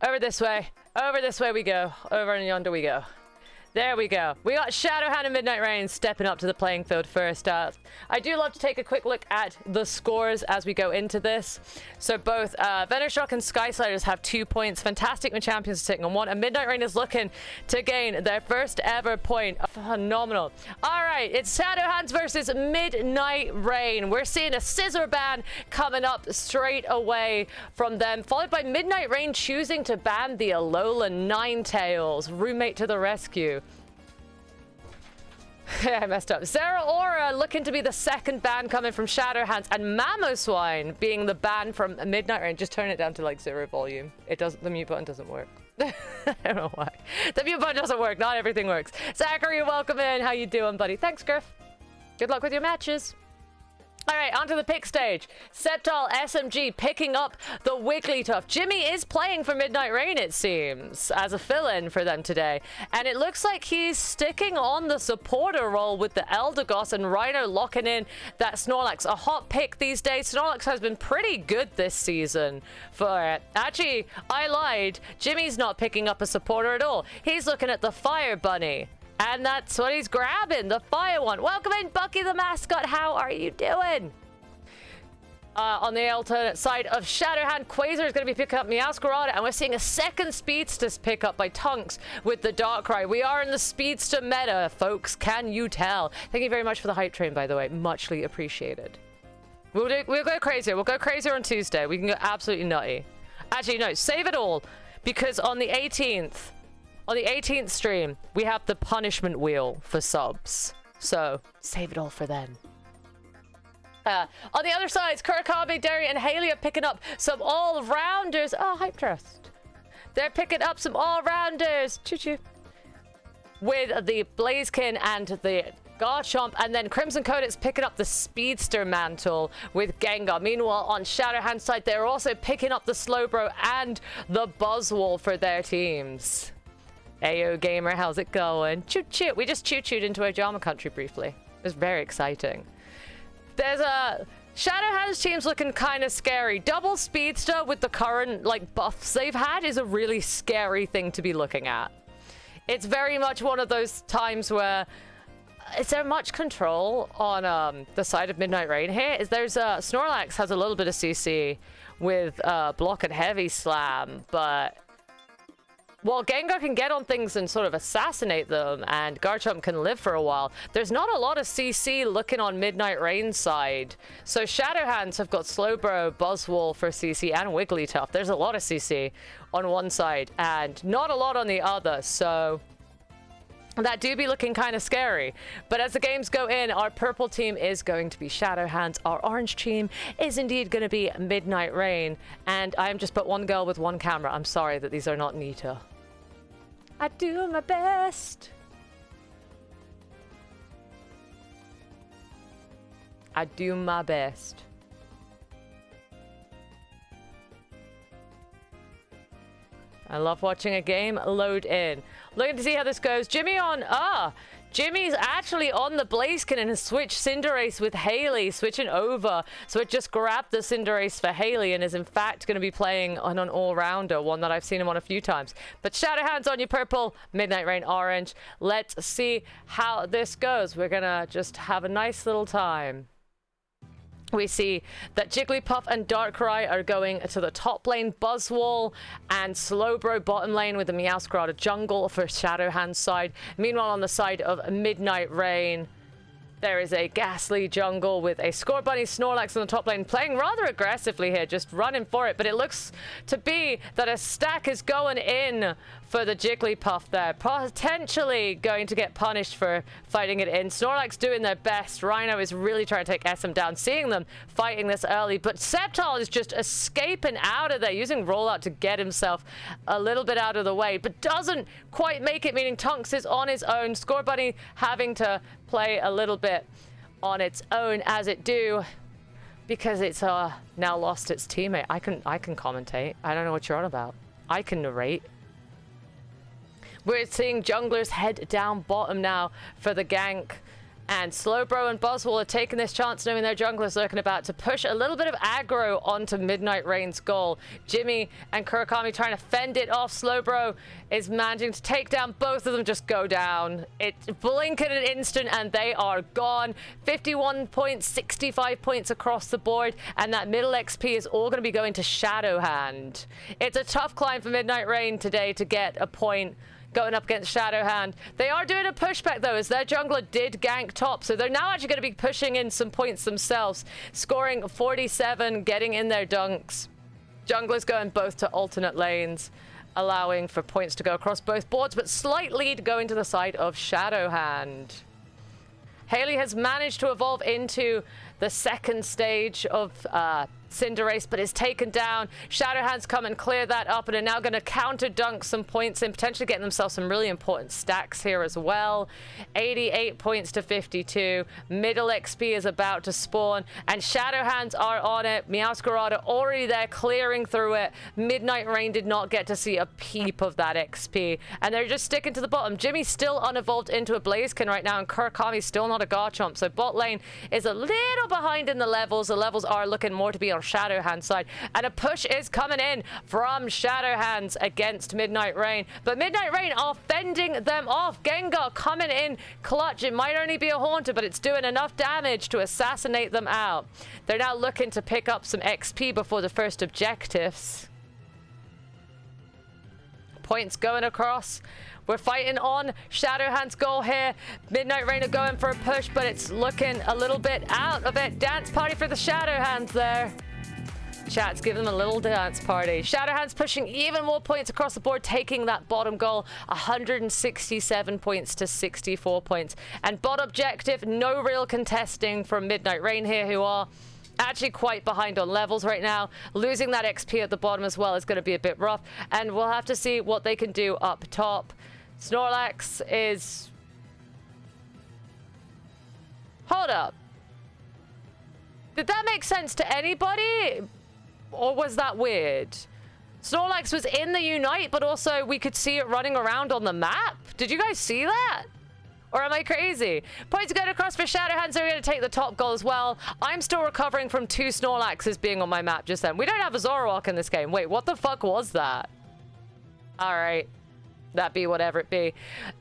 Over this way. Over this way we go. Over and yonder we go. There we go. We got Shadowhand and Midnight Rain stepping up to the playing field first. I do love to take a quick look at the scores as we go into this. So both Venoshock and Skysliders have 2 points. Phantastic Machampions is sitting on 1. And Midnight Rain is looking to gain their first ever point. Phenomenal. All right, it's Shadowhands versus Midnight Rain. We're seeing a scissor ban coming up straight away from them, followed by Midnight Rain choosing to ban the Alola Ninetales. Roommate to the rescue. I messed up. Zeraora looking to be the second ban coming from Shadowhands, and Mamoswine being the ban from Midnight Rain. Just turn it down to like 0 volume. It doesn't. The mute button doesn't work. I don't know why. The mute button doesn't work. Not everything works. Zachary, welcome in. How you doing, buddy? Thanks, Griff. Good luck with your matches. All right, onto the pick stage. Sceptile SMG picking up the Wigglytuff. Jimmy is playing for Midnight Rain, it seems, as a fill-in for them today. And it looks like he's sticking on the supporter role with the Eldegoss and Rhino locking in that Snorlax. A hot pick these days. Snorlax has been pretty good this season for it. Actually, I lied. Jimmy's not picking up a supporter at all. He's looking at the Fire Bunny. And that's what he's grabbing, the fire one. Welcome in, Bucky the mascot. How are you doing? On the alternate side of Shadowhand, Quasar is going to be picking up Meowscarada, and we're seeing a second Speedster pick up by Tunks with the Darkrai. We are in the Speedster meta, folks. Can you tell? Thank you very much for the hype train, by the way. Muchly appreciated. We'll go crazier. We'll go crazier on Tuesday. We can go absolutely nutty. Actually, no, save it all, because on the 18th... On the 18th stream, we have the punishment wheel for subs. So, save it all for then. On the other sides, Kurakabe, Derry, and Haley are picking up some all-rounders. Oh, Hype Trust. They're picking up some all-rounders. Choo-choo. With the Blaziken and the Garchomp, and then Crimson Codex picking up the Speedster mantle with Gengar. Meanwhile, on Shadowhand's side, they're also picking up the Slowbro and the Buzzwole for their teams. Ayo Gamer, how's it going? Choo-choo. We just choo-chooed into Ojama Country briefly. It was very exciting. There's a... Shadowhand's team's looking kind of scary. Double Speedster with the current, like, buffs they've had is a really scary thing to be looking at. It's very much one of those times where... Is there much control on the side of Midnight Rain here? Snorlax has a little bit of CC with Block and Heavy Slam, but... While Gengar can get on things and sort of assassinate them, and Garchomp can live for a while, there's not a lot of CC looking on Midnight Rain's side. So Shadowhands have got Slowbro, Buzzwole for CC, and Wigglytuff. There's a lot of CC on one side, and not a lot on the other, so... That do be looking kind of scary. But as the games go in, our purple team is going to be Shadowhands. Our orange team is indeed going to be Midnight Rain. And I am just but one girl with one camera. I'm sorry that these are not neater. I do my best. I do my best. I love watching a game load in. Looking to see how this goes. Jimmy's actually on the Blaziken and has switched Cinderace with Haley, switching over. So it just grabbed the Cinderace for Haley and is in fact going to be playing on an all-rounder, one that I've seen him on a few times. But Shadowhands on your purple, Midnight Rain orange. Let's see how this goes. We're going to just have a nice little time. We see that Jigglypuff and Darkrai are going to the top lane, Buzzwole and Slowbro bottom lane with the Meowscarada jungle for Shadowhand's side. Meanwhile, on the side of Midnight Rain, there is a Ghastly jungle with a Scorbunny Snorlax on the top lane, playing rather aggressively here, just running for it. But it looks to be that a stack is going in for the Jigglypuff there. Potentially going to get punished for fighting it in. Snorlax doing their best. Rhino is really trying to take SM down, seeing them fighting this early. But Sceptile is just escaping out of there, using Rollout to get himself a little bit out of the way, but doesn't quite make it, meaning Tunks is on his own. Scorbunny having to play a little bit on its own as it do, because it's now lost its teammate. I can commentate. I don't know what you're on about. I can narrate. We're seeing junglers head down bottom now for the gank, And Slowbro and Buzzwole are taking this chance, knowing their jungler's lurking about, to push a little bit of aggro onto Midnight Rain's goal. Jimmy and Kurakami trying to fend it off. Slowbro is managing to take down both of them, just go down. It blink in an instant and they are gone. 51 points, 65 points across the board, and that middle XP is all going to be going to Shadowhand. It's a tough climb for Midnight Rain today to get a point going up against Shadowhand. They are doing a pushback though, as their jungler did gank top, so they're now actually going to be pushing in some points themselves, scoring 47, getting in their dunks. Junglers going both to alternate lanes, allowing for points to go across both boards, but slight lead going to the side of Shadowhand. Haley has managed to evolve into the second stage of Cinderace, but is taken down. Shadowhand's come and clear that up and are now going to counter dunk some points in, potentially getting themselves some really important stacks here as well. 88 points to 52. Middle XP is about to spawn, and Shadowhands are on it. Meowscarada already there, clearing through it. Midnight Rain did not get to see a peep of that XP, and they're just sticking to the bottom. Jimmy's still unevolved into a Blaziken right now, and Kurakami's still not a Garchomp, so bot lane is a little behind in the levels. The levels are looking more to be on Shadowhand's side, and a push is coming in from Shadowhands against Midnight Rain, but Midnight Rain are fending them off. Gengar coming in clutch. It might only be a Haunter, but it's doing enough damage to assassinate them out. They're now looking to pick up some XP before the first objectives. Points going across. We're fighting on Shadowhand's goal here. Midnight Rain are going for a push, but it's looking a little bit out of it. Dance party for the Shadowhands there. Chat's giving them a little dance party. Shadowhand's pushing even more points across the board, taking that bottom goal, 167 points to 64 points. And bot objective, no real contesting from Midnight Rain here, who are actually quite behind on levels right now. Losing that XP at the bottom as well is going to be a bit rough, and we'll have to see what they can do up top. Snorlax is... Hold up. Did that make sense to anybody? Or was that weird? Snorlax was in the Unite, but also we could see it running around on the map. Did you guys see that? Or am I crazy? Points going across for Shadowhands. They're going to take the top goal as well. I'm still recovering from 2 Snorlaxes being on my map just then. We don't have a Zoroark in this game. Wait, what the fuck was that? All right. That be whatever it be.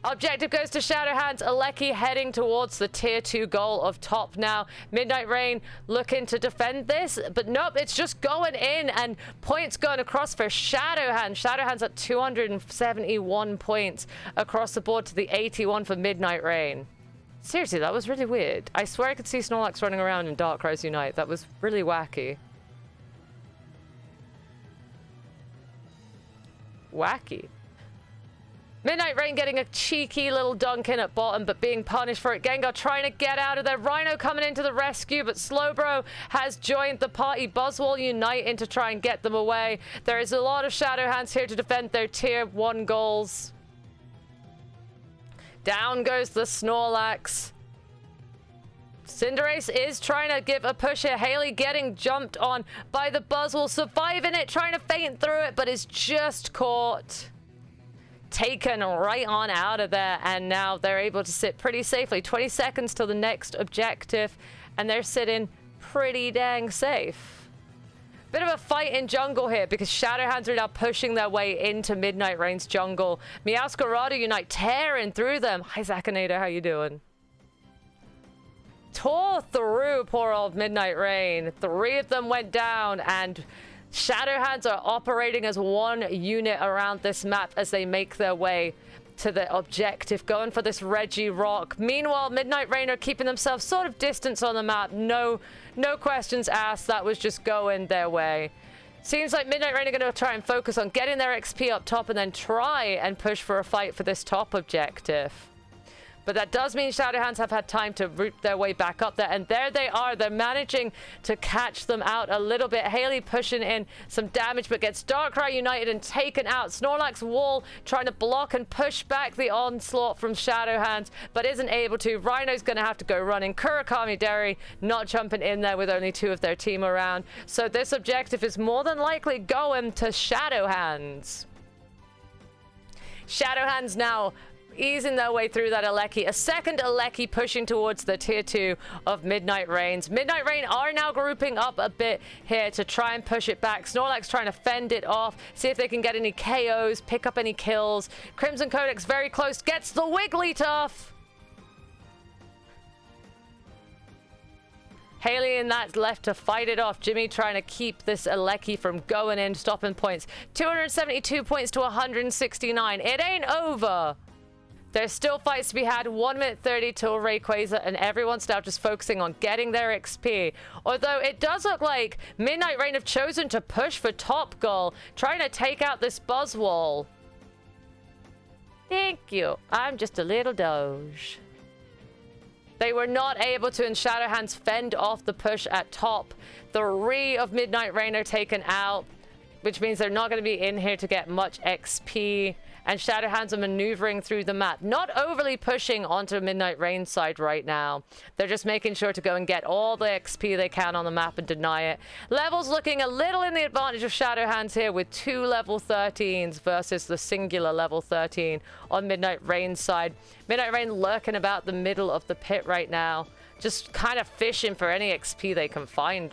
Objective goes to Shadowhands. Aleki heading towards the tier 2 goal of top now. Midnight Rain looking to defend this, but nope, it's just going in, and points going across for Shadowhands. Shadowhands at 271 points across the board to the 81 for Midnight Rain. Seriously, that was really weird. I swear I could see Snorlax running around in Darkrai's Unite. That was really wacky. Wacky. Midnight Rain getting a cheeky little dunk in at bottom, but being punished for it. Gengar trying to get out of there. Rhino coming into the rescue, but Slowbro has joined the party. Buzzwole Unite in to try and get them away. There is a lot of Shadowhands here to defend their tier 1 goals. Down goes the Snorlax. Cinderace is trying to give a push here. Haley getting jumped on by the Buzzwole, surviving it, trying to feint through it, but is just caught. Taken right on out of there, and now they're able to sit pretty safely. 20 seconds till the next objective, and they're sitting pretty dang safe. Bit of a fight in jungle here, because Shadowhands are now pushing their way into Midnight Rain's jungle. Meowscarada Unite tearing through them. Hi, Zakinator, how you doing? Tore through poor old Midnight Rain. 3 of them went down, and Shadowhands are operating as one unit around this map as they make their way to the objective, going for this Regirock. Meanwhile, Midnight Rain are keeping themselves sort of distance on the map. No questions asked. That was just going their way. Seems like Midnight Rain are going to try and focus on getting their XP up top and then try and push for a fight for this top objective. But that does mean Shadowhands have had time to root their way back up there. And there they are. They're managing to catch them out a little bit. Haley pushing in some damage, but gets Darkrai United and taken out. Snorlax wall trying to block and push back the onslaught from Shadowhands, but isn't able to. Rhino's going to have to go running. Kurakami Derry not jumping in there with only 2 of their team around. So this objective is more than likely going to Shadowhands. Shadowhands now easing their way through that Aleki. A second Aleki pushing towards the tier 2 of Midnight Rains. Midnight Rain are now grouping up a bit here to try and push it back. Snorlax trying to fend it off, see if they can get any KOs, pick up any kills. Crimson Codex very close, gets the Wigglytuff. Haley and that's left to fight it off. Jimmy trying to keep this Aleki from going in, stopping points. 272 points to 169. It ain't over. There's still fights to be had. 1 minute 30 till Rayquaza, and everyone's now just focusing on getting their XP. Although it does look like Midnight Rain have chosen to push for top goal, trying to take out this Buzzwole. Thank you. I'm just a little doge. They were not able to, in Shadowhands, fend off the push at top. 3 of Midnight Rain are taken out, which means they're not going to be in here to get much XP. And Shadowhands are maneuvering through the map, not overly pushing onto Midnight Rain side right now. They're just making sure to go and get all the XP they can on the map and deny it. Levels looking a little in the advantage of Shadowhands here with 2 level 13s versus the singular level 13 on Midnight Rain side. Midnight Rain lurking about the middle of the pit right now, just kind of fishing for any XP they can find.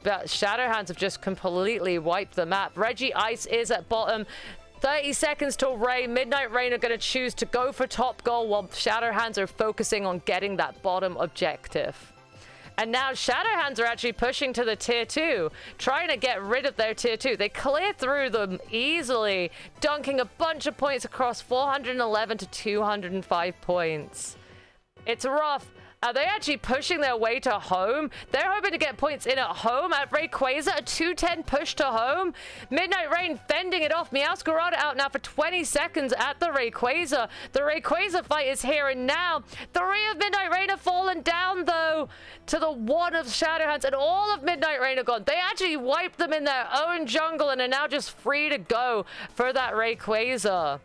But Shadowhands have just completely wiped the map. Reggie Ice is at bottom. 30 seconds till Ray. Midnight Rain are going to choose to go for top goal while Shadowhands are focusing on getting that bottom objective. And now Shadowhands are actually pushing to the tier 2, trying to get rid of their tier 2. They clear through them easily, dunking a bunch of points across 411 to 205 points. It's rough. Are they actually pushing their way to home? They're hoping to get points in at home at Rayquaza. A 210 push to home. Midnight Rain fending it off. Meowscarada out now for 20 seconds at the Rayquaza. The Rayquaza fight is here and now. 3 of Midnight Rain have fallen down, though, to the 1 of Shadowhands, and all of Midnight Rain are gone. They actually wiped them in their own jungle and are now just free to go for that Rayquaza.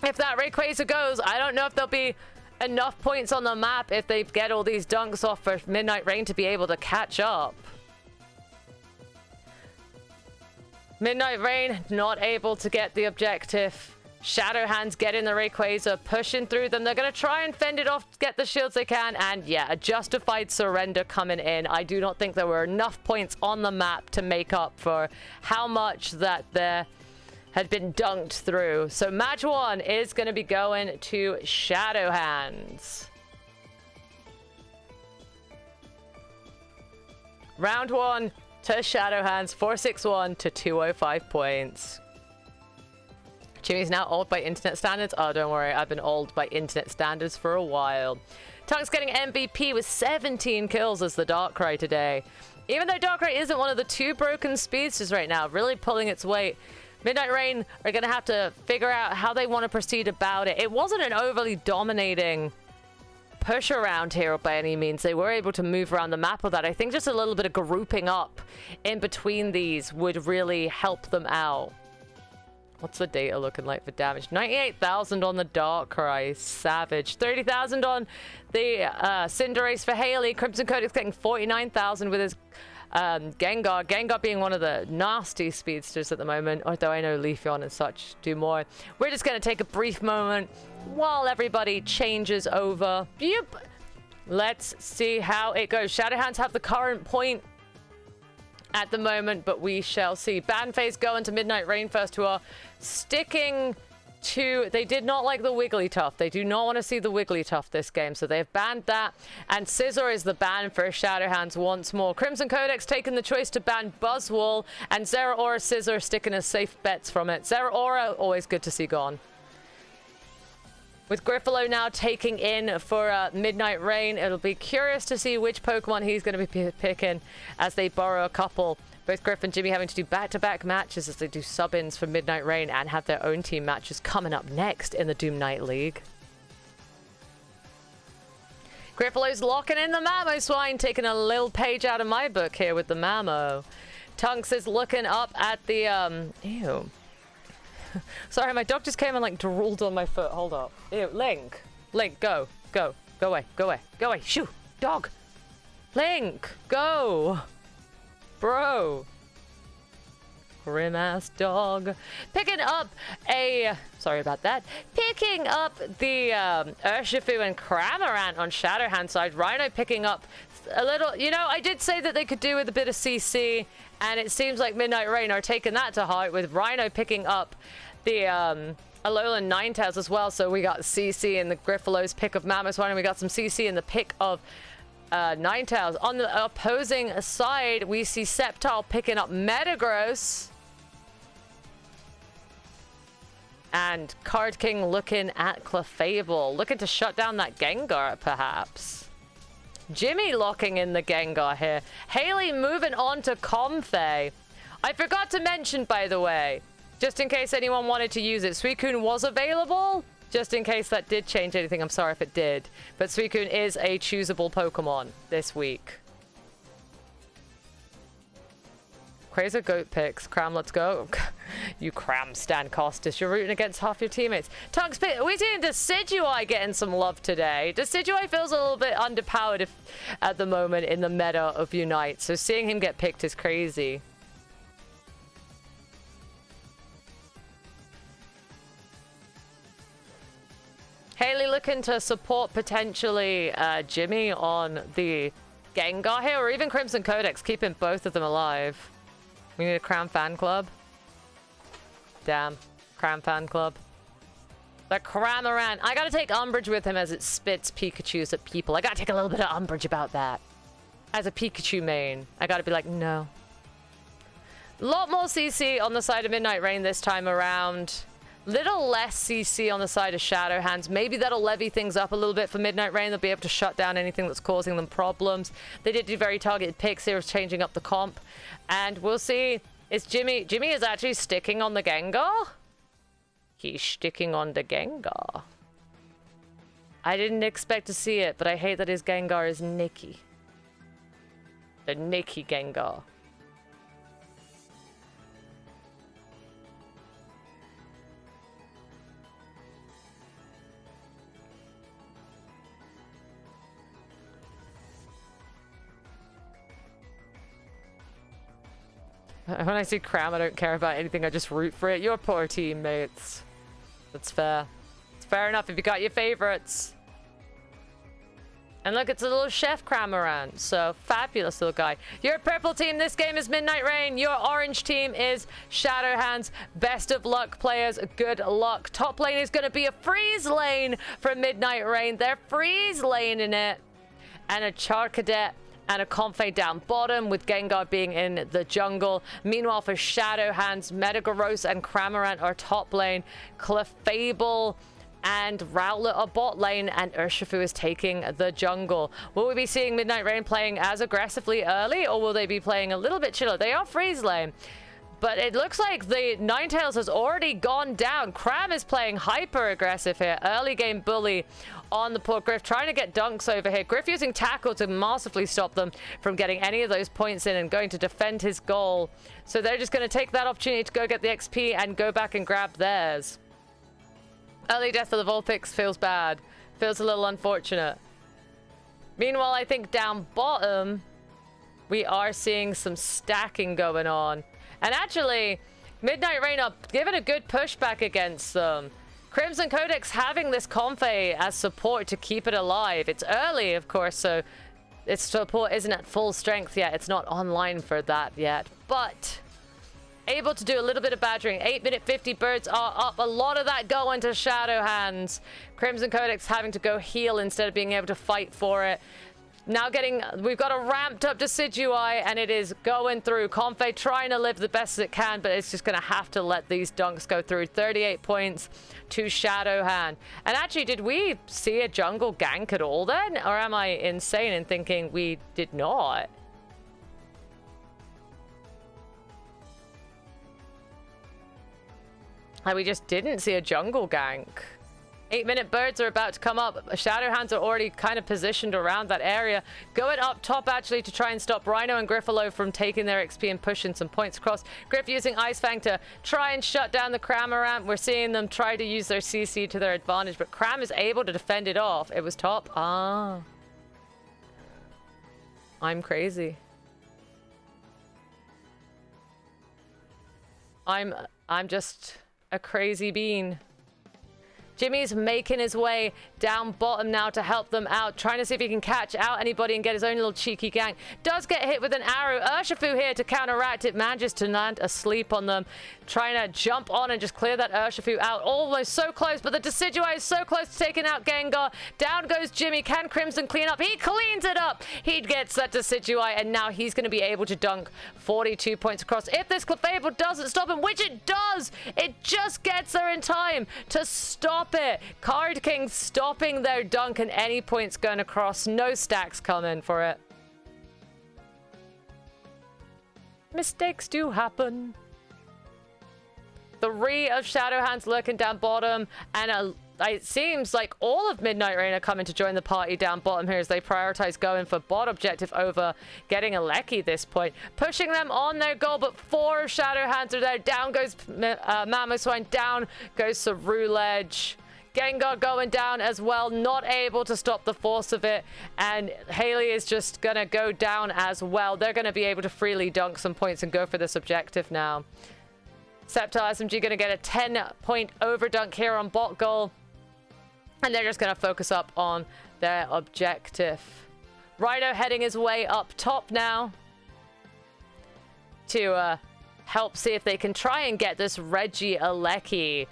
If that Rayquaza goes, I don't know if there'll be enough points on the map if they get all these dunks off for Midnight Rain to be able to catch up. Midnight Rain not able to get the objective. Shadowhands getting the Rayquaza, pushing through them. They're going to try and fend it off, get the shields they can, and yeah, a justified surrender coming in. I do not think there were enough points on the map to make up for how much that there had been dunked through. So match 1 is going to be going to Shadowhands. Round 1 to Shadowhands, 461 to 205 points. Jimmy's now old by internet standards. Oh, don't worry, I've been old by internet standards for a while. Tunk's getting MVP with 17 kills as the Darkrai today. Even though Darkrai isn't one of the 2 broken speedsters right now, really pulling its weight, Midnight Rain are going to have to figure out how they want to proceed about it. It wasn't an overly dominating push around here by any means. They were able to move around the map with that. I think just a little bit of grouping up in between these would really help them out. What's the data looking like for damage? 98,000 on the Darkrai. Savage. 30,000 on the Cinderace for Haley. Crimson Codex getting 49,000 with his Gengar. Gengar being one of the nasty speedsters at the moment, although I know Leafeon and such do more. We're just going to take a brief moment while everybody changes over. Yep. Let's see how it goes. Shadowhands have the current point at the moment, but we shall see. Banface going to Midnight Rain first, who are sticking to... They did not like the Wigglytuff. They do not want to see the Wigglytuff this game, so they've banned that. And Scizor is the ban for Shadowhands once more. Crimson Codex taking the choice to ban Buzzwole, and Zeraora Scizor sticking as safe bets from it. Zeraora, always good to see gone. With Griffalo now taking in for Midnight Rain, it'll be curious to see which Pokemon he's going to be picking as they borrow a couple. Both Griff and Jimmy having to do back-to-back matches as they do sub-ins for Midnight Rain and have their own team matches coming up next in the Doomnite League. Griffalo's locking in the Mamoswine, taking a little page out of my book here with the Mamo. Tunks is looking up at the, ew. Sorry, my dog just came and like drooled on my foot. Hold up. Ew, Link. Link, go. Go. Go away. Go away. Go away. Shoo. Dog. Link. Go. Bro. Grim-ass dog. Picking up a... Sorry about that. Picking up the Urshifu and Cramorant on Shadowhand side. Rhino picking up a little... You know, I did say that they could do with a bit of CC, and it seems like Midnight Rain are taking that to heart with Rhino picking up the... Alolan Ninetales as well, so we got CC in the Griffalo's pick of Mammoth, and we got some CC in the pick of Ninetales. On the opposing side, we see Sceptile picking up Metagross. And Card King looking at Clefable, looking to shut down that Gengar, perhaps. Jimmy locking in the Gengar here. Haley moving on to Comfey. I forgot to mention, by the way, just in case anyone wanted to use it, Suicune was available. Just in case that did change anything, I'm sorry if it did. But Suicune is a choosable Pokemon this week. Crazy goat picks. Cram, let's go. You Cram stan Costas. You're rooting against half your teammates. Tongues pick. We're seeing Decidueye getting some love today. Decidueye feels a little bit underpowered at the moment in the meta of Unite. So seeing him get picked is crazy. Haley looking to support potentially Jimmy on the Gengar here, or even Crimson Codex, keeping both of them alive. We need a Cram fan club. Damn. Cram fan club. The Cramorant. I gotta take umbrage with him as it spits Pikachus at people. I gotta take a little bit of umbrage about that. As a Pikachu main, I gotta be like, no. A lot more CC on the side of Midnight Rain this time around. Little less CC on the side of Shadowhands. Maybe that'll levy things up a little bit for Midnight Rain. They'll be able to shut down anything that's causing them problems. They did do very targeted picks here of changing up the comp. And we'll see. Is Jimmy is actually sticking on the Gengar? He's sticking on the Gengar. I didn't expect to see it, but I hate that his Gengar is Nikki. The Nikki Gengar. When I see Cram, I don't care about anything. I just root for it. Your poor teammates. That's fair. It's fair enough if you got your favorites. And look, it's a little Chef Cramorant. So, fabulous little guy. Your purple team this game is Midnight Rain. Your orange team is Shadowhands. Best of luck, players. Good luck. Top lane is going to be a freeze lane from Midnight Rain. They're freeze laning it. And a Charcadet and a Comfey down bottom, with Gengar being in the jungle. Meanwhile, for Shadowhands, Metagross and Cramorant are top lane. Clefable and Rowlet are bot lane, and Urshifu is taking the jungle. Will we be seeing Midnight Rain playing as aggressively early, or will they be playing a little bit chiller? They are freeze lane, but it looks like the Ninetales has already gone down. Cram is playing hyper aggressive here. Early game bully on the poor Griff, trying to get dunks over here. Griff using tackle to massively stop them from getting any of those points in and going to defend his goal. So they're just going to take that opportunity to go get the XP and go back and grab theirs. Early death of the Vulpix feels bad. Feels a little unfortunate. Meanwhile, I think down bottom, we are seeing some stacking going on. And actually, Midnight Rain are giving a good pushback against them. Crimson Codex having this Comfey as support to keep it alive. It's early, of course, so its support isn't at full strength yet. It's not online for that yet, but able to do a little bit of badgering. 8-minute 50 birds are up. A lot of that going to Shadowhands. Crimson Codex having to go heal instead of being able to fight for it. Now we've got a ramped up Decidueye, and it is going through. Comfey trying to live the best as it can, but it's just going to have to let these dunks go through. 38 points to Shadowhand. And actually, did we see a jungle gank at all then? Or am I insane in thinking we did not? We just didn't see a jungle gank. 8-minute birds are about to come up. Shadowhands are already kind of positioned around that area. Going up top, actually, to try and stop Rhino and Griffalo from taking their XP and pushing some points across. Griff using Ice Fang to try and shut down the Cramorant. We're seeing them try to use their CC to their advantage, but Cram is able to defend it off. It was top. Ah. I'm crazy. I'm just a crazy bean. Jimmy's making his way down bottom now to help them out, trying to see if he can catch out anybody and get his own little cheeky gang. Does get hit with an arrow. Urshifu here to counteract it, manages to land asleep on them, trying to jump on and just clear that Urshifu out. Almost so close, but the Decidueye is so close to taking out Gengar. Down goes Jimmy. Can Crimson clean up? He cleans it up. He gets that Decidueye, and now he's going to be able to dunk 42 points across. If this Clefable doesn't stop him, which it does, it just gets there in time to stop it. Card King stopping their dunk, and any points going across. No stacks coming for it. Mistakes do happen. 3 of Shadowhands lurking down bottom, and it seems like all of Midnight Rain are coming to join the party down bottom here as they prioritize going for bot objective over getting a Lecky this point. Pushing them on their goal, but 4 of Shadowhands are there. Down goes Mamoswine, down goes Cerulege. Gengar going down as well, not able to stop the force of it, and Haley is just gonna go down as well. They're gonna be able to freely dunk some points and go for this objective now. Sceptile SMG gonna get a 10-point overdunk here on bot goal, and they're just gonna focus up on their objective. Rhino heading his way up top now to help see if they can try and get this Regieleki.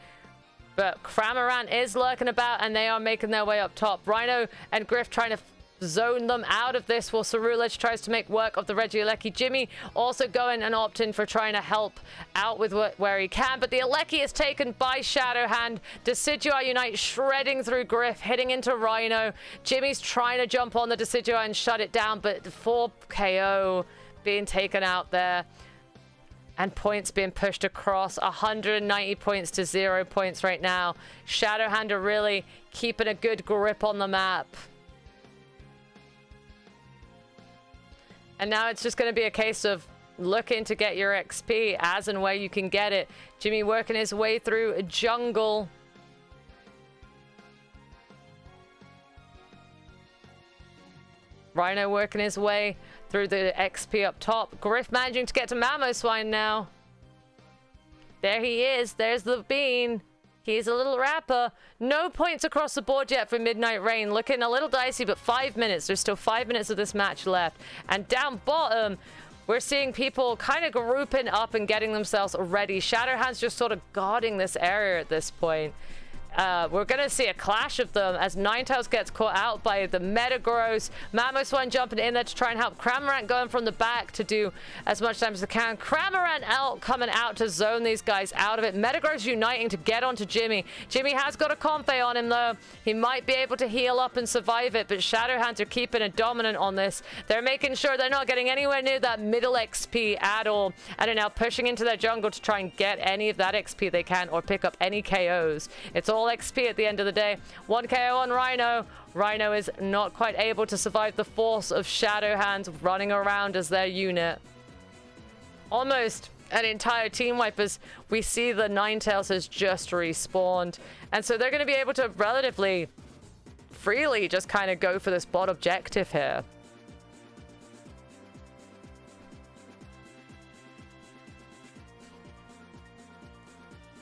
But Cramorant is lurking about, and they are making their way up top. Rhino and Griff trying to zone them out of this while Cerulege tries to make work of the Regieleki. Jimmy also going and opting for trying to help out with where he can, but the Aleki is taken by Shadowhand. Decidueye Unite shredding through Griff, hitting into Rhino. Jimmy's trying to jump on the Decidueye and shut it down, but 4 KO being taken out there. And points being pushed across. 190 points to 0 points right now. Shadowhand are really keeping a good grip on the map. And now it's just going to be a case of looking to get your XP as and where you can get it. Jimmy working his way through jungle. Rhino working his way through the XP up top. Griff managing to get to Mamoswine now. There he is. There's the bean. He's a little rapper. No points across the board yet for Midnight Rain. Looking a little dicey, but 5 minutes. There's still 5 minutes of this match left. And down bottom, we're seeing people kind of grouping up and getting themselves ready. Shadowhand's just sort of guarding this area at this point. We're going to see a clash of them as Ninetales gets caught out by the Metagross. Mamoswine jumping in there to try and help. Cramorant going from the back to do as much damage as it can. Cramorant coming out to zone these guys out of it. Metagross uniting to get onto Jimmy. Jimmy has got a Comfey on him though. He might be able to heal up and survive it, but Shadowhands are keeping a dominant on this. They're making sure they're not getting anywhere near that middle XP at all, and are now pushing into their jungle to try and get any of that XP they can or pick up any KOs. It's all XP at the end of the day. 1 KO on Rhino. Rhino is not quite able to survive the force of Shadowhands running around as their unit. Almost an entire team wipe as we see the Ninetales has just respawned. And so they're going to be able to relatively freely just kind of go for this bot objective here.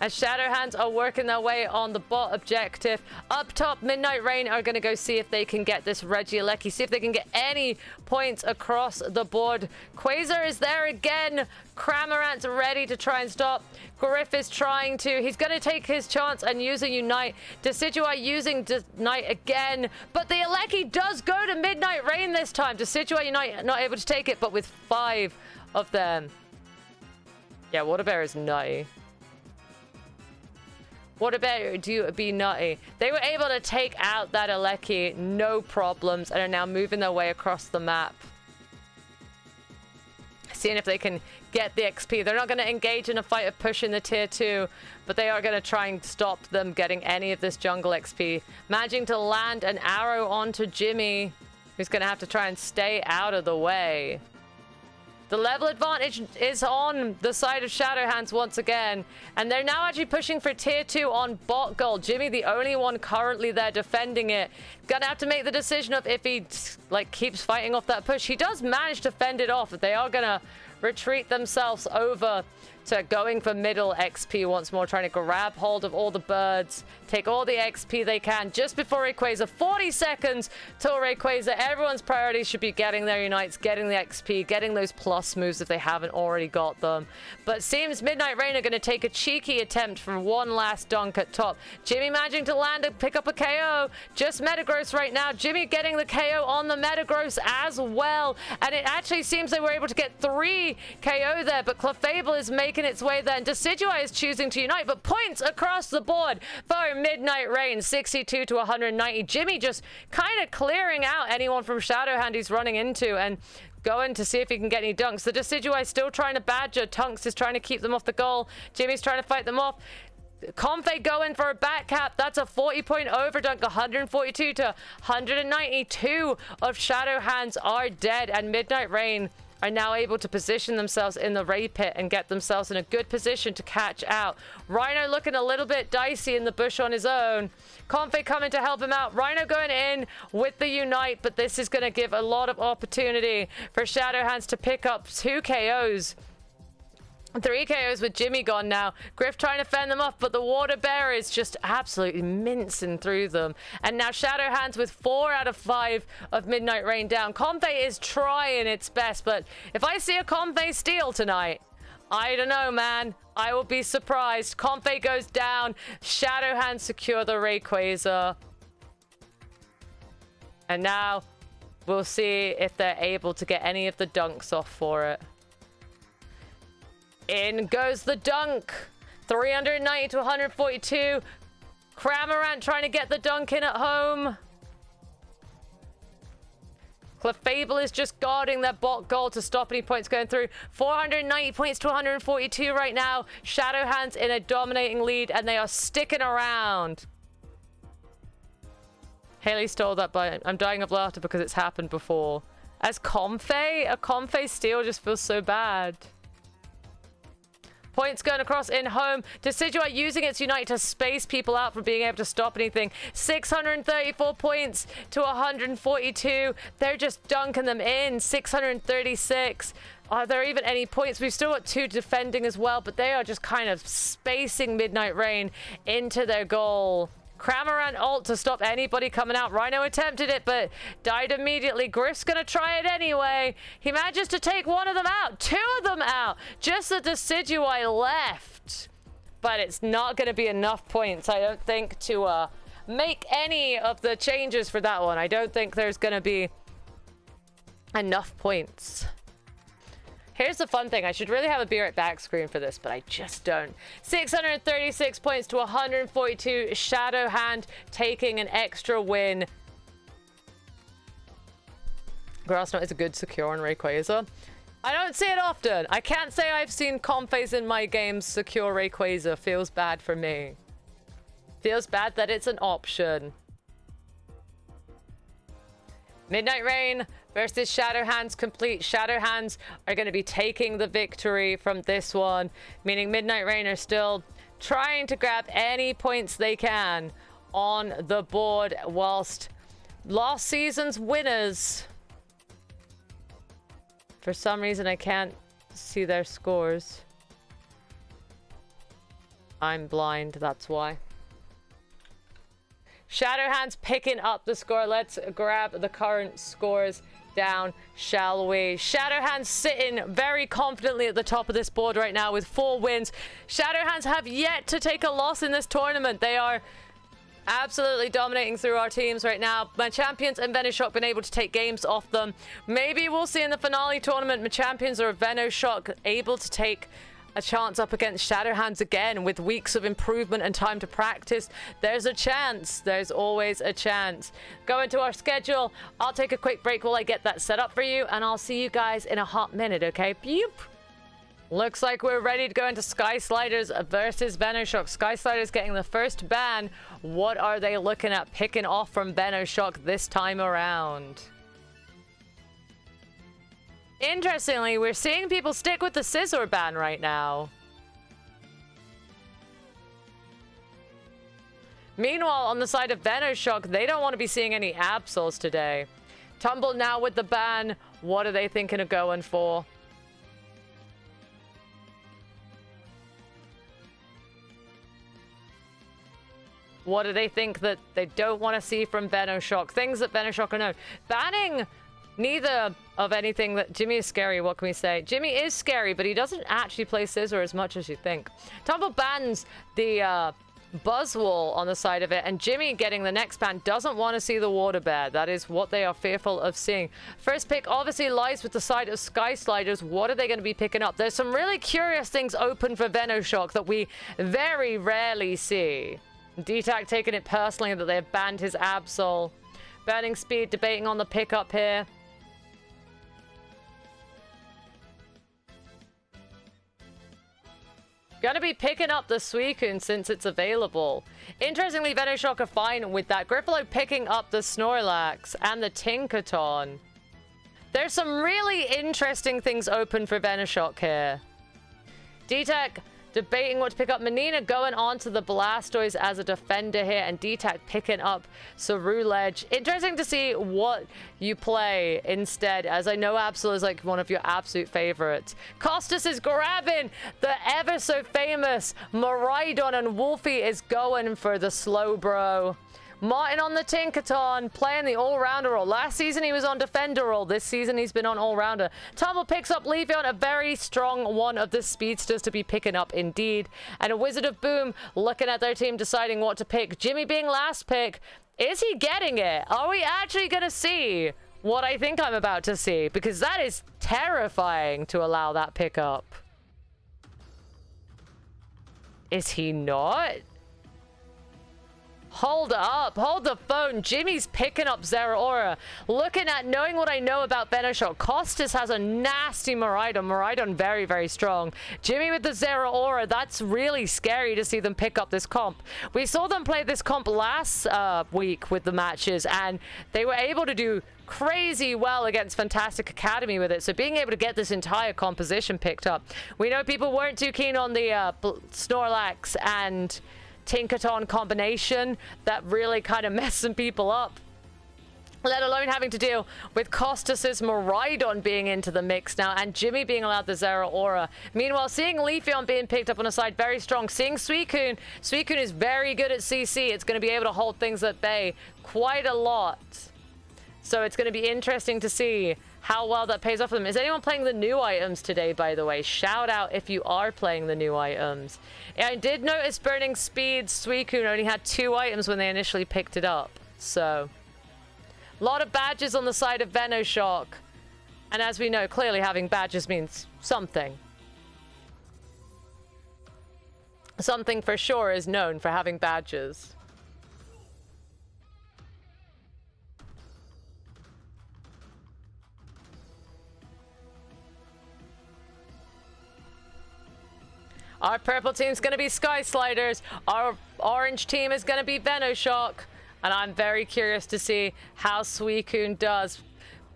As Shadowhands are working their way on the bot objective. Up top, Midnight Rain are going to go see if they can get this Regieleki, see if they can get any points across the board. Quasar is there again. Cramorant's ready to try and stop. Griff is trying to. He's going to take his chance and use a Unite. Decidueye using Unite again. But the Aleki does go to Midnight Rain this time. Decidueye Unite not able to take it, but with 5 of them. Yeah, Water Bear is nutty. What about do be nutty? They were able to take out that Aleki, no problems, and are now moving their way across the map. Seeing if they can get the XP. They're not going to engage in a fight of pushing the tier 2, but they are going to try and stop them getting any of this jungle XP. Managing to land an arrow onto Jimmy, who's going to have to try and stay out of the way. The level advantage is on the side of Shadowhands once again, and they're now actually pushing for tier 2 on bot gold. Jimmy, the only one currently there defending it, gonna have to make the decision of if he keeps fighting off that push. He does manage to fend it off. They are gonna retreat themselves over to going for middle XP once more, trying to grab hold of all the birds, take all the XP they can just before Rayquaza. 40 seconds till Rayquaza. Everyone's priority should be getting their Unites, getting the XP, getting those plus moves if they haven't already got them. But seems Midnight Rain are going to take a cheeky attempt for one last dunk at top. Jimmy managing to land and pick up a KO. Just Metagross right now. Jimmy getting the KO on the Metagross as well. And it actually seems they were able to get 3 KO there, but Clefable is making its way there, and Decidueye is choosing to unite, but points across the board for Midnight Rain, 62 to 190. Jimmy just kind of clearing out anyone from Shadowhand he's running into and going to see if he can get any dunks. The Decidueye still trying to badger. Tunks is trying to keep them off the goal. Jimmy's trying to fight them off. Comfey going for a back cap. That's a 40-point overdunk. 142 to 192 of Shadowhands are dead, and Midnight Rain are now able to position themselves in the Ray Pit and get themselves in a good position to catch out. Rhino looking a little bit dicey in the bush on his own. Comfey coming to help him out. Rhino going in with the Unite, but this is going to give a lot of opportunity for Shadowhands to pick up 2 KOs. 3 KOs with Jimmy gone now. Griff trying to fend them off, but the Water Bear is just absolutely mincing through them. And now Shadowhands with 4 out of 5 of Midnight Rain down. Comfey is trying its best, but if I see a Comfey steal tonight, I don't know, man. I will be surprised. Comfey goes down. Shadowhands secure the Rayquaza. And now we'll see if they're able to get any of the dunks off for it. In goes the dunk. 390 to 142. Cramorant trying to get the dunk in at home. Clefable is just guarding their bot goal to stop any points going through. 490 points to 142 right now. Shadowhands in a dominating lead, and they are sticking around. Haley stole that, but I'm dying of laughter because it's happened before. As Comfey, a Comfey steal just feels so bad. Points going across in home. Decidueye using its Unite to space people out from being able to stop anything. 634 points to 142. They're just dunking them in. 636. Are there even any points? We've still got 2 defending as well, but they are just kind of spacing Midnight Rain into their goal. Cramorant ult to stop anybody coming out. Rhino attempted it, but died immediately. Griff's gonna try it anyway. He manages to take one of them out. 2 of them out. Just the Decidueye left. But it's not gonna be enough points, I don't think, to make any of the changes for that one. I don't think there's gonna be enough points. Here's the fun thing. I should really have a Be Right Back screen for this, but I just don't. 636 points to 142. Shadowhand taking an extra win. Grassnut is a good secure on Rayquaza. I don't see it often. I can't say I've seen Comfeys in my games secure Rayquaza. Feels bad for me. Feels bad that it's an option. Midnight Rain versus Shadowhands complete. Shadowhands are going to be taking the victory from this one, meaning Midnight Rain are still trying to grab any points they can on the board, whilst last season's winners, for some reason I can't see their scores. I'm blind, that's why. Shadowhands picking up the score. Let's grab the current scores down, shall we? Shadowhands sitting very confidently at the top of this board right now with 4 wins. Shadowhands have yet to take a loss in this tournament. They are absolutely dominating through our teams right now. Machampions and Venoshock been able to take games off them. Maybe we'll see in the finale tournament Machampions or Venoshock able to take a chance up against Shadowhands again with weeks of improvement and time to practice. There's a chance. There's always a chance. Go into our schedule. I'll take a quick break while I get that set up for you, and I'll see you guys in a hot minute, okay? Beep. Looks like we're ready to go into Sky Sliders versus Venoshock. Sky Sliders getting the first ban. What are they looking at picking off from Venoshock this time around? Interestingly, we're seeing people stick with the Scizor ban right now. Meanwhile, on the side of Venoshock, they don't want to be seeing any Absols today. Tumble now with the ban. What are they thinking of going for? What do they think that they don't want to see from Venoshock? Things that Venoshock are known. Banning neither of anything that... Jimmy is scary, what can we say? Jimmy is scary, but he doesn't actually play Scissor as much as you think. Tumble bans the Buzzwole on the side of it, and Jimmy getting the next ban doesn't want to see the Water Bear. That is what they are fearful of seeing. First pick obviously lies with the side of Sky Sliders. What are they going to be picking up? There's some really curious things open for Venoshock that we very rarely see. DTAC taking it personally that they've banned his Absol. Burning Speed debating on the pickup here. Gonna be picking up the Suicune since it's available. Interestingly, Venoshock are fine with that. Griffalo picking up the Snorlax and the Tinkaton. There's some really interesting things open for Venoshock here. DTAC debating what to pick up. Menina going on to the Blastoise as a defender here, and DTAC picking up Ceruledge. Interesting to see what you play instead, as I know Absol is like one of your absolute favorites. Costas is grabbing the ever so famous Miraidon, and Wolfie is going for the Slowbro. Martin on the Tinkaton, playing the all-rounder role. Last season he was on defender role. This season he's been on all-rounder. Tumble picks up Leafeon, a very strong one of the speedsters to be picking up indeed. And a Wizard of Boom looking at their team, deciding what to pick. Jimmy being last pick. Is he getting it? Are we actually going to see what I think I'm about to see? Because that is terrifying to allow that pickup. Is he not? Hold up. Hold the phone. Jimmy's picking up Zeraora. Looking at, knowing what I know about Venoshock, Costas has a nasty Miraidon. Miraidon very, very strong. Jimmy with the Zeraora. That's really scary to see them pick up this comp. We saw them play this comp last week with the matches, and they were able to do crazy well against Phantastic Academy with it. So being able to get this entire composition picked up. We know people weren't too keen on the Snorlax and Tinkaton combination. That really kind of messed some people up, let alone having to deal with Costas's Miraidon being into the mix now, and Jimmy being allowed the Zeraora. Meanwhile, seeing Leafeon being picked up on the side, very strong. Seeing Suicune. Suicune is very good at CC. It's going to be able to hold things at bay quite a lot. So it's going to be interesting to see how well that pays off for them. Is anyone playing the new items today, by the way? Shout out if you are playing the new items. I did notice Burning Speed Suicune only had 2 items when they initially picked it up. So, a lot of badges on the side of Venoshock. And as we know, clearly having badges means something. Something for sure is known for having badges. Our purple team's going to be Sky Sliders. Our orange team is going to be Venoshock. And I'm very curious to see how Suicune does.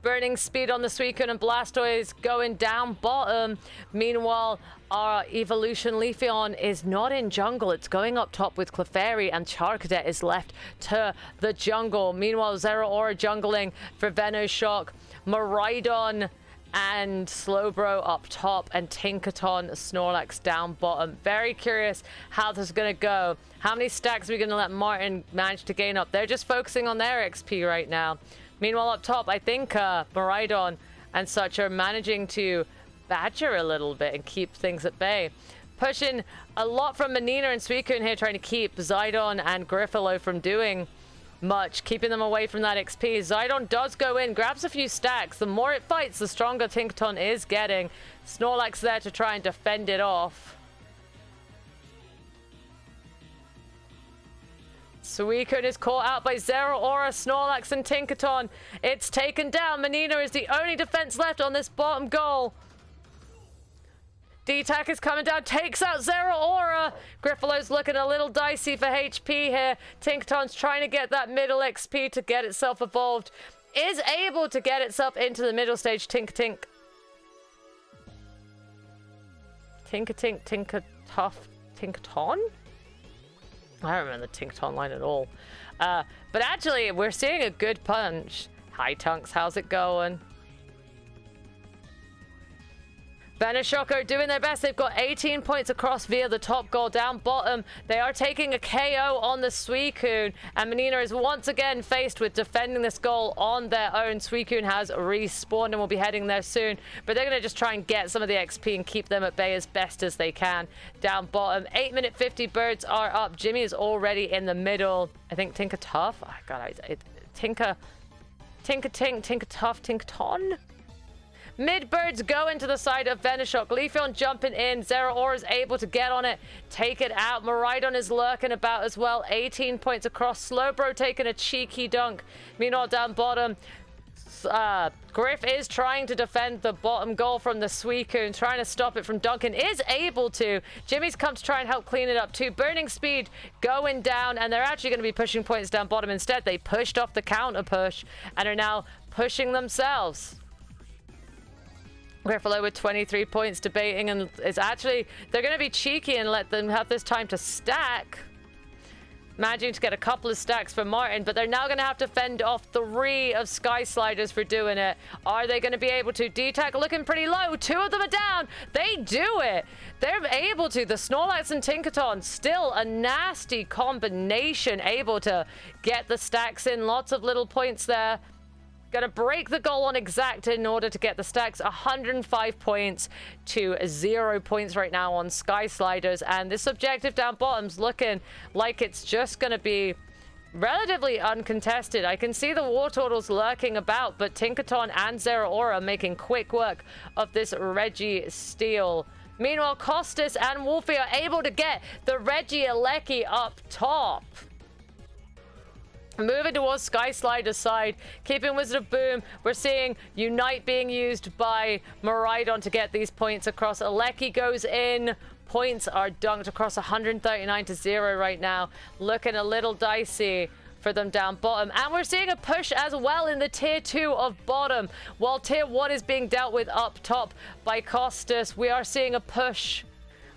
Burning Speed on the Suicune, and Blastoise going down bottom. Meanwhile, our Evolution Leafeon is not in jungle. It's going up top with Clefairy, and Charcadet is left to the jungle. Meanwhile, Zeraora jungling for Venoshock. Miraidon and Slowbro up top, and Tinkaton, Snorlax down bottom. Very curious how this is going to go. How many stacks are we going to let Martin manage to gain up? They're just focusing on their XP right now. Meanwhile, up top, I think Miraidon and such are managing to badger a little bit and keep things at bay. Pushing a lot from Menina and Suicune here, trying to keep Zidon and Griffalo from doing much, keeping them away from that XP. Zidon does go in, grabs a few stacks. The more it fights, the stronger Tinkaton is getting. Snorlax there to try and defend it off. Suicune is caught out by Zeraora, Snorlax, and Tinkaton. It's taken down. Menina is the only defense left on this bottom goal. D-Tac is coming down, takes out Zeraora. Griffalo's looking a little dicey for HP here. Tinkaton's trying to get that middle XP to get itself evolved. Is able to get itself into the middle stage. Tink-a-tink. Tink-a-tink, Tinka-tough, Tinkaton? I don't remember the Tinkaton line at all. But actually, we're seeing a good punch. Hi, Tunks, how's it going? Venoshock are doing their best. They've got 18 points across via the top goal. Down bottom, they are taking a KO on the Suicune, and Menina is once again faced with defending this goal on their own. Suicune has respawned and will be heading there soon, but they're going to just try and get some of the XP and keep them at bay as best as they can. Down bottom, 8-minute 50 birds are up. Jimmy is already in the middle. I think Tinker Tough. Oh, God, Tinker Tough, Tinkerton. Mid-birds go into the side of Venoshock. Leafeon jumping in. Zeraora is able to get on it, take it out. Miraidon is lurking about as well. 18 points across. Slowbro taking a cheeky dunk. Meanwhile, down bottom, Griff is trying to defend the bottom goal from the Suicune, trying to stop it from dunking. Is able to. Jimmy's come to try and help clean it up too. Burning Speed going down, and they're actually going to be pushing points down bottom. Instead, they pushed off the counter push and are now pushing themselves. Griffalo with 23 points, debating, and it's actually, they're going to be cheeky and let them have this time to stack. Managing to get a couple of stacks for Martin, but they're now going to have to fend off 3 of Sky Sliders for doing it. Are they going to be able to? D-Tac looking pretty low. 2 of them are down. They do it. They're able to. The Snorlax and Tinkaton, still a nasty combination, able to get the stacks in. Lots of little points there. Gonna break the goal on exact in order to get the stacks. 105 points to 0 points right now on Sky Sliders, and this objective down bottom's looking like it's just gonna be relatively uncontested. I can see the war turtles lurking about, but Tinkaton and Zeraora making quick work of this Registeel. Meanwhile, Costas and Wolfie are able to get the Regieleki up top. Moving towards Sky Slider's side, keeping Wizard of Boom. We're seeing Unite being used by Miraidon to get these points across. Aleki goes in. Points are dunked across 139 to 0 right now. Looking a little dicey for them down bottom. And we're seeing a push as well in the tier 2 of bottom. While tier 1 is being dealt with up top by Costas, we are seeing a push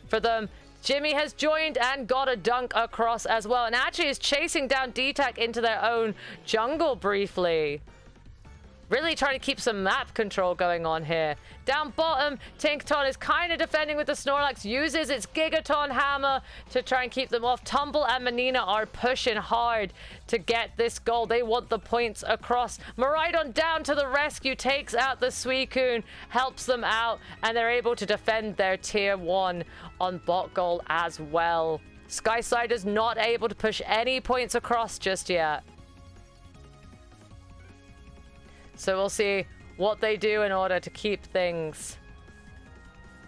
for them. Jimmy has joined and got a dunk across as well, and actually is chasing down D-Tac into their own jungle briefly. Really trying to keep some map control going on here. Down bottom, Tinkaton is kind of defending with the Snorlax, uses its Gigaton hammer to try and keep them off. Tumble and Menina are pushing hard to get this goal. They want the points across. Miraidon down to the rescue, takes out the Suicune, helps them out, and they're able to defend their tier 1 on bot goal as well. Sky Slider's not able to push any points across just yet. So we'll see what they do in order to keep things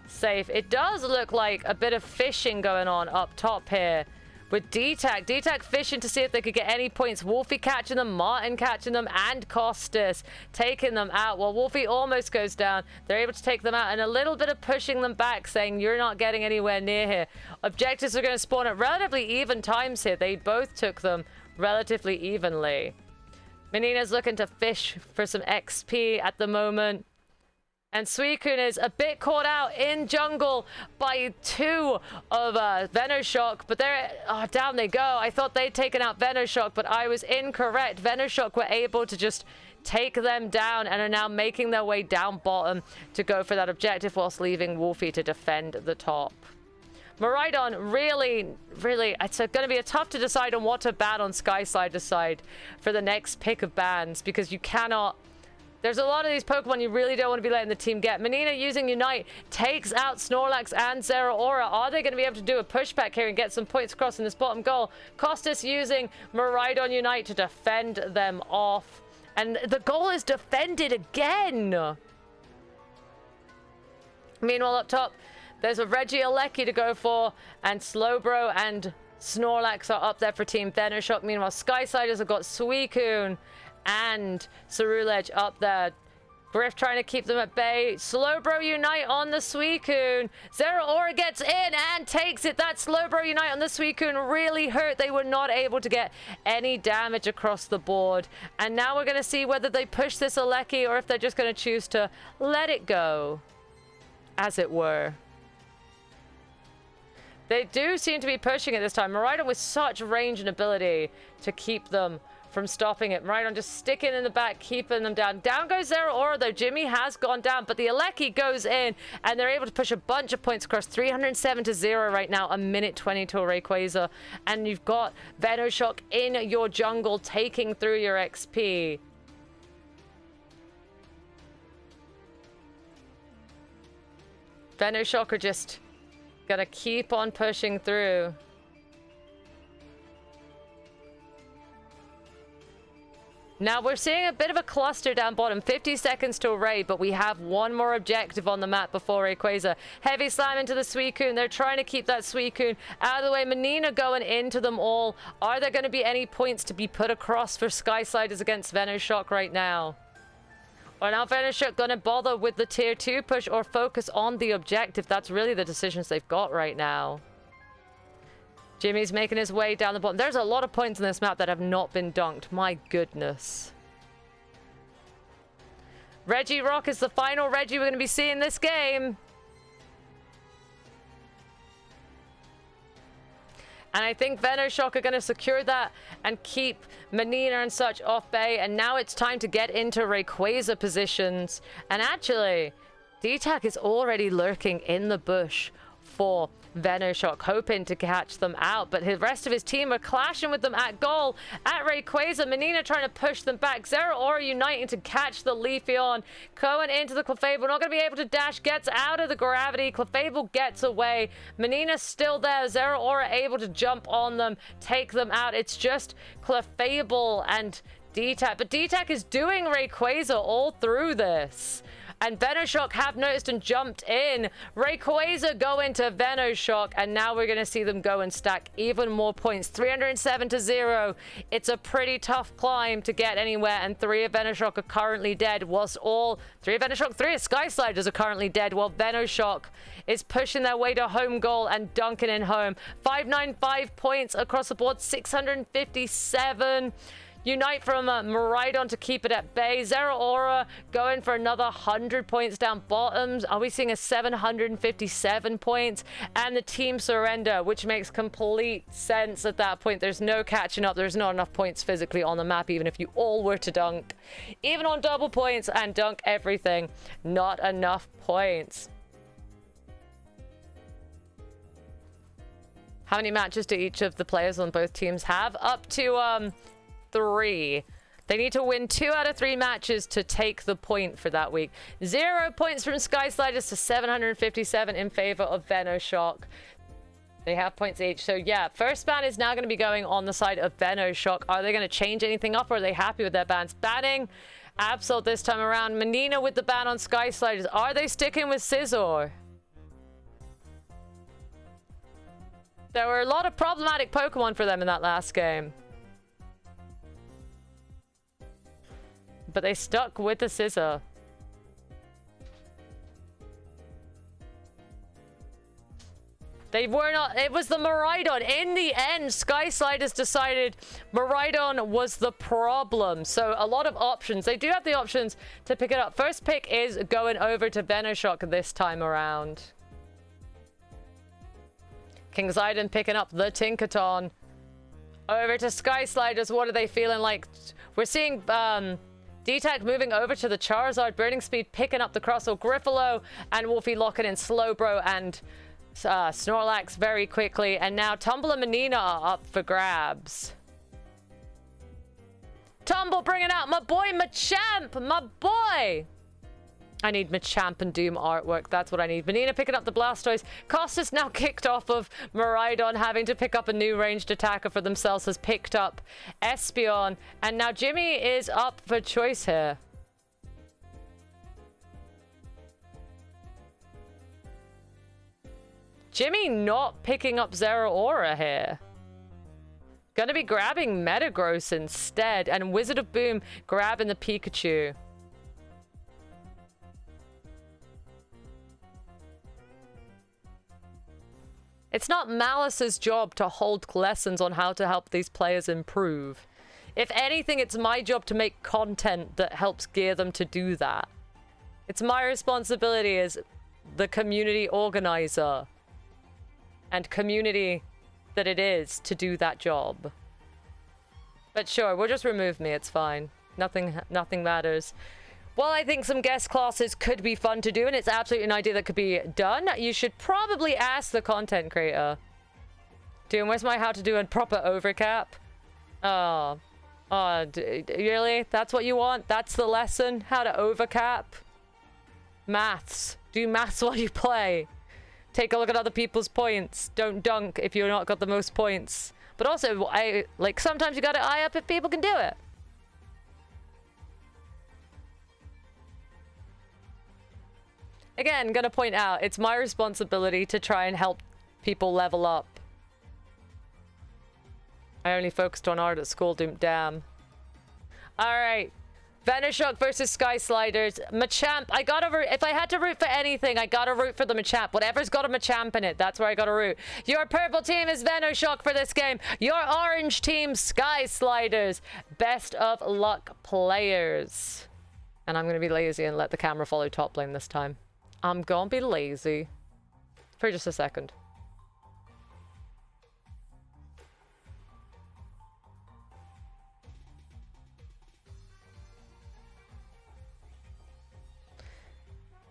safe. It does look like a bit of fishing going on up top here with D-Tac. D-Tac fishing to see if they could get any points. Wolfie catching them, Martin catching them, and Costas taking them out. Well, Wolfie almost goes down. They're able to take them out, and a little bit of pushing them back, saying you're not getting anywhere near here. Objectives are going to spawn at relatively even times here. They both took them relatively evenly. Menina's looking to fish for some XP at the moment. And Suicune is a bit caught out in jungle by 2 of Venoshock. But they're... oh, down they go. I thought they'd taken out Venoshock, but I was incorrect. Venoshock were able to just take them down and are now making their way down bottom to go for that objective whilst leaving Wolfie to defend the top. Miraidon, really, it's going to be a tough to decide on what to ban on Sky Slider's side for the next pick of bans, because you cannot... there's a lot of these Pokemon you really don't want to be letting the team get. Menina using Unite takes out Snorlax and Zeraora. Are they going to be able to do a pushback here and get some points across in this bottom goal? Costas using Miraidon Unite to defend them off. And the goal is defended again. Meanwhile, up top, there's a Regieleki to go for, and Slowbro and Snorlax are up there for Team Venoshock. Meanwhile, Sky Sliders have got Suicune and Cerulege up there. Griff trying to keep them at bay. Slowbro Unite on the Suicune. Zeraora gets in and takes it. That Slowbro Unite on the Suicune really hurt. They were not able to get any damage across the board. And now we're going to see whether they push this Aleki or if they're just going to choose to let it go, as it were. They do seem to be pushing it this time. Miraidon with such range and ability to keep them from stopping it. Right on, just sticking in the back, keeping them down. Down goes Zeraora, though. Jimmy has gone down, but the Alecki goes in, and they're able to push a bunch of points across. 307-0 right now, a minute 20 to Rayquaza. And you've got Venoshock in your jungle, taking through your XP. Venoshock are just gonna keep on pushing through. Now we're seeing a bit of a cluster down bottom. 50 seconds till raid, but we have one more objective on the map before Rayquaza. Heavy slam into the Suicune. They're trying to keep that Suicune out of the way. Menina going into them all. Are there going to be any points to be put across for Sky Sliders against Venoshock right now? Or now Venoshock going to bother with the tier 2 push or focus on the objective? That's really the decisions they've got right now. Jimmy's making his way down the bottom. There's a lot of points in this map that have not been dunked. My goodness. Regirock is the final Reggie we're going to be seeing this game. And I think Venoshock are going to secure that and keep Menina and such off bay. And now it's time to get into Rayquaza positions. And actually, D-Tac is already lurking in the bush for Venoshock, hoping to catch them out, but the rest of his team are clashing with them at goal. At Rayquaza, Menina trying to push them back. Zeraora uniting to catch the Leafeon. Going into the Clefable, not going to be able to dash, gets out of the gravity. Clefable gets away. Menina's still there. Zeraora able to jump on them, take them out. It's just Clefable and D-Tac, but D-Tac is doing Rayquaza all through this. And Venoshock have noticed and jumped in. Rayquaza go into Venoshock, and now we're going to see them go and stack even more points. 307-0. It's a pretty tough climb to get anywhere, and 3 of Venoshock are currently dead, whilst all 3 of Venoshock, 3 of Sky Sliders are currently dead, while Venoshock is pushing their way to home goal and dunking in home. 595 points across the board, 657. Unite from Miraidon to keep it at bay. Zeraora going for another 100 points down bottoms. Are we seeing a 757 points? And the team surrender, which makes complete sense at that point. There's no catching up. There's not enough points physically on the map, even if you all were to dunk. Even on double points and dunk everything, not enough points. How many matches do each of the players on both teams have? Up to 3. They need to win 2 out of 3 matches to take the point for that week. 0 points from Sky Sliders to 757 in favor of Venoshock. They have points each. So yeah, first ban is now going to be going on the side of Venoshock. Are they going to change anything up, or are they happy with their bans? Banning Absol this time around. Menina with the ban on Sky Sliders. Are they sticking with Scizor? There were a lot of problematic Pokemon for them in that last game. But they stuck with the Scizor. They were not. It was the Miraidon. In the end, Sky Sliders decided Miraidon was the problem. So a lot of options. They do have the options to pick it up. First pick is going over to Venoshock this time around. King's Iden picking up the Tinkaton. Over to Sky Sliders. What are they feeling like? We're seeing D-Tac moving over to the Charizard. Burning Speed picking up the Crustle. Griffalo and Wolfie locking in Slowbro and Snorlax very quickly. And now Tumble and Menina are up for grabs. Tumble bringing out my boy Machamp. My boy. I need Machamp and Doom artwork. That's what I need. Menina picking up the Blastoise. Costas now kicked off of Miraidon, having to pick up a new ranged attacker for themselves, has picked up Espeon. And now Jimmy is up for choice here. Jimmy not picking up Zeraora here. Gonna be grabbing Metagross instead. And Wizard of Boom grabbing the Pikachu. It's not Malice's job to hold lessons on how to help these players improve. If anything, it's my job to make content that helps gear them to do that. It's my responsibility as the community organizer and community that it is to do that job. But sure, we'll just remove me. It's fine. Nothing matters. Well, I think some guest classes could be fun to do, and it's absolutely an idea that could be done. You should probably ask the content creator. Dude, where's my how to do a proper overcap? Oh. Oh, really? That's what you want? That's the lesson? How to overcap? Maths. Do maths while you play. Take a look at other people's points. Don't dunk if you're not got the most points. But also, like, sometimes you gotta eye up if people can do it. Again, gonna point out, it's my responsibility to try and help people level up. I only focused on art at school, damn. Alright. Venoshock versus Sky Sliders. Machamp, I gotta root. If I had to root for anything, I gotta root for the Machamp. Whatever's got a Machamp in it, that's where I gotta root. Your purple team is Venoshock for this game. Your orange team, Sky Sliders. Best of luck, players. And I'm gonna be lazy and let the camera follow top lane this time. I'm gonna be lazy. For just a second.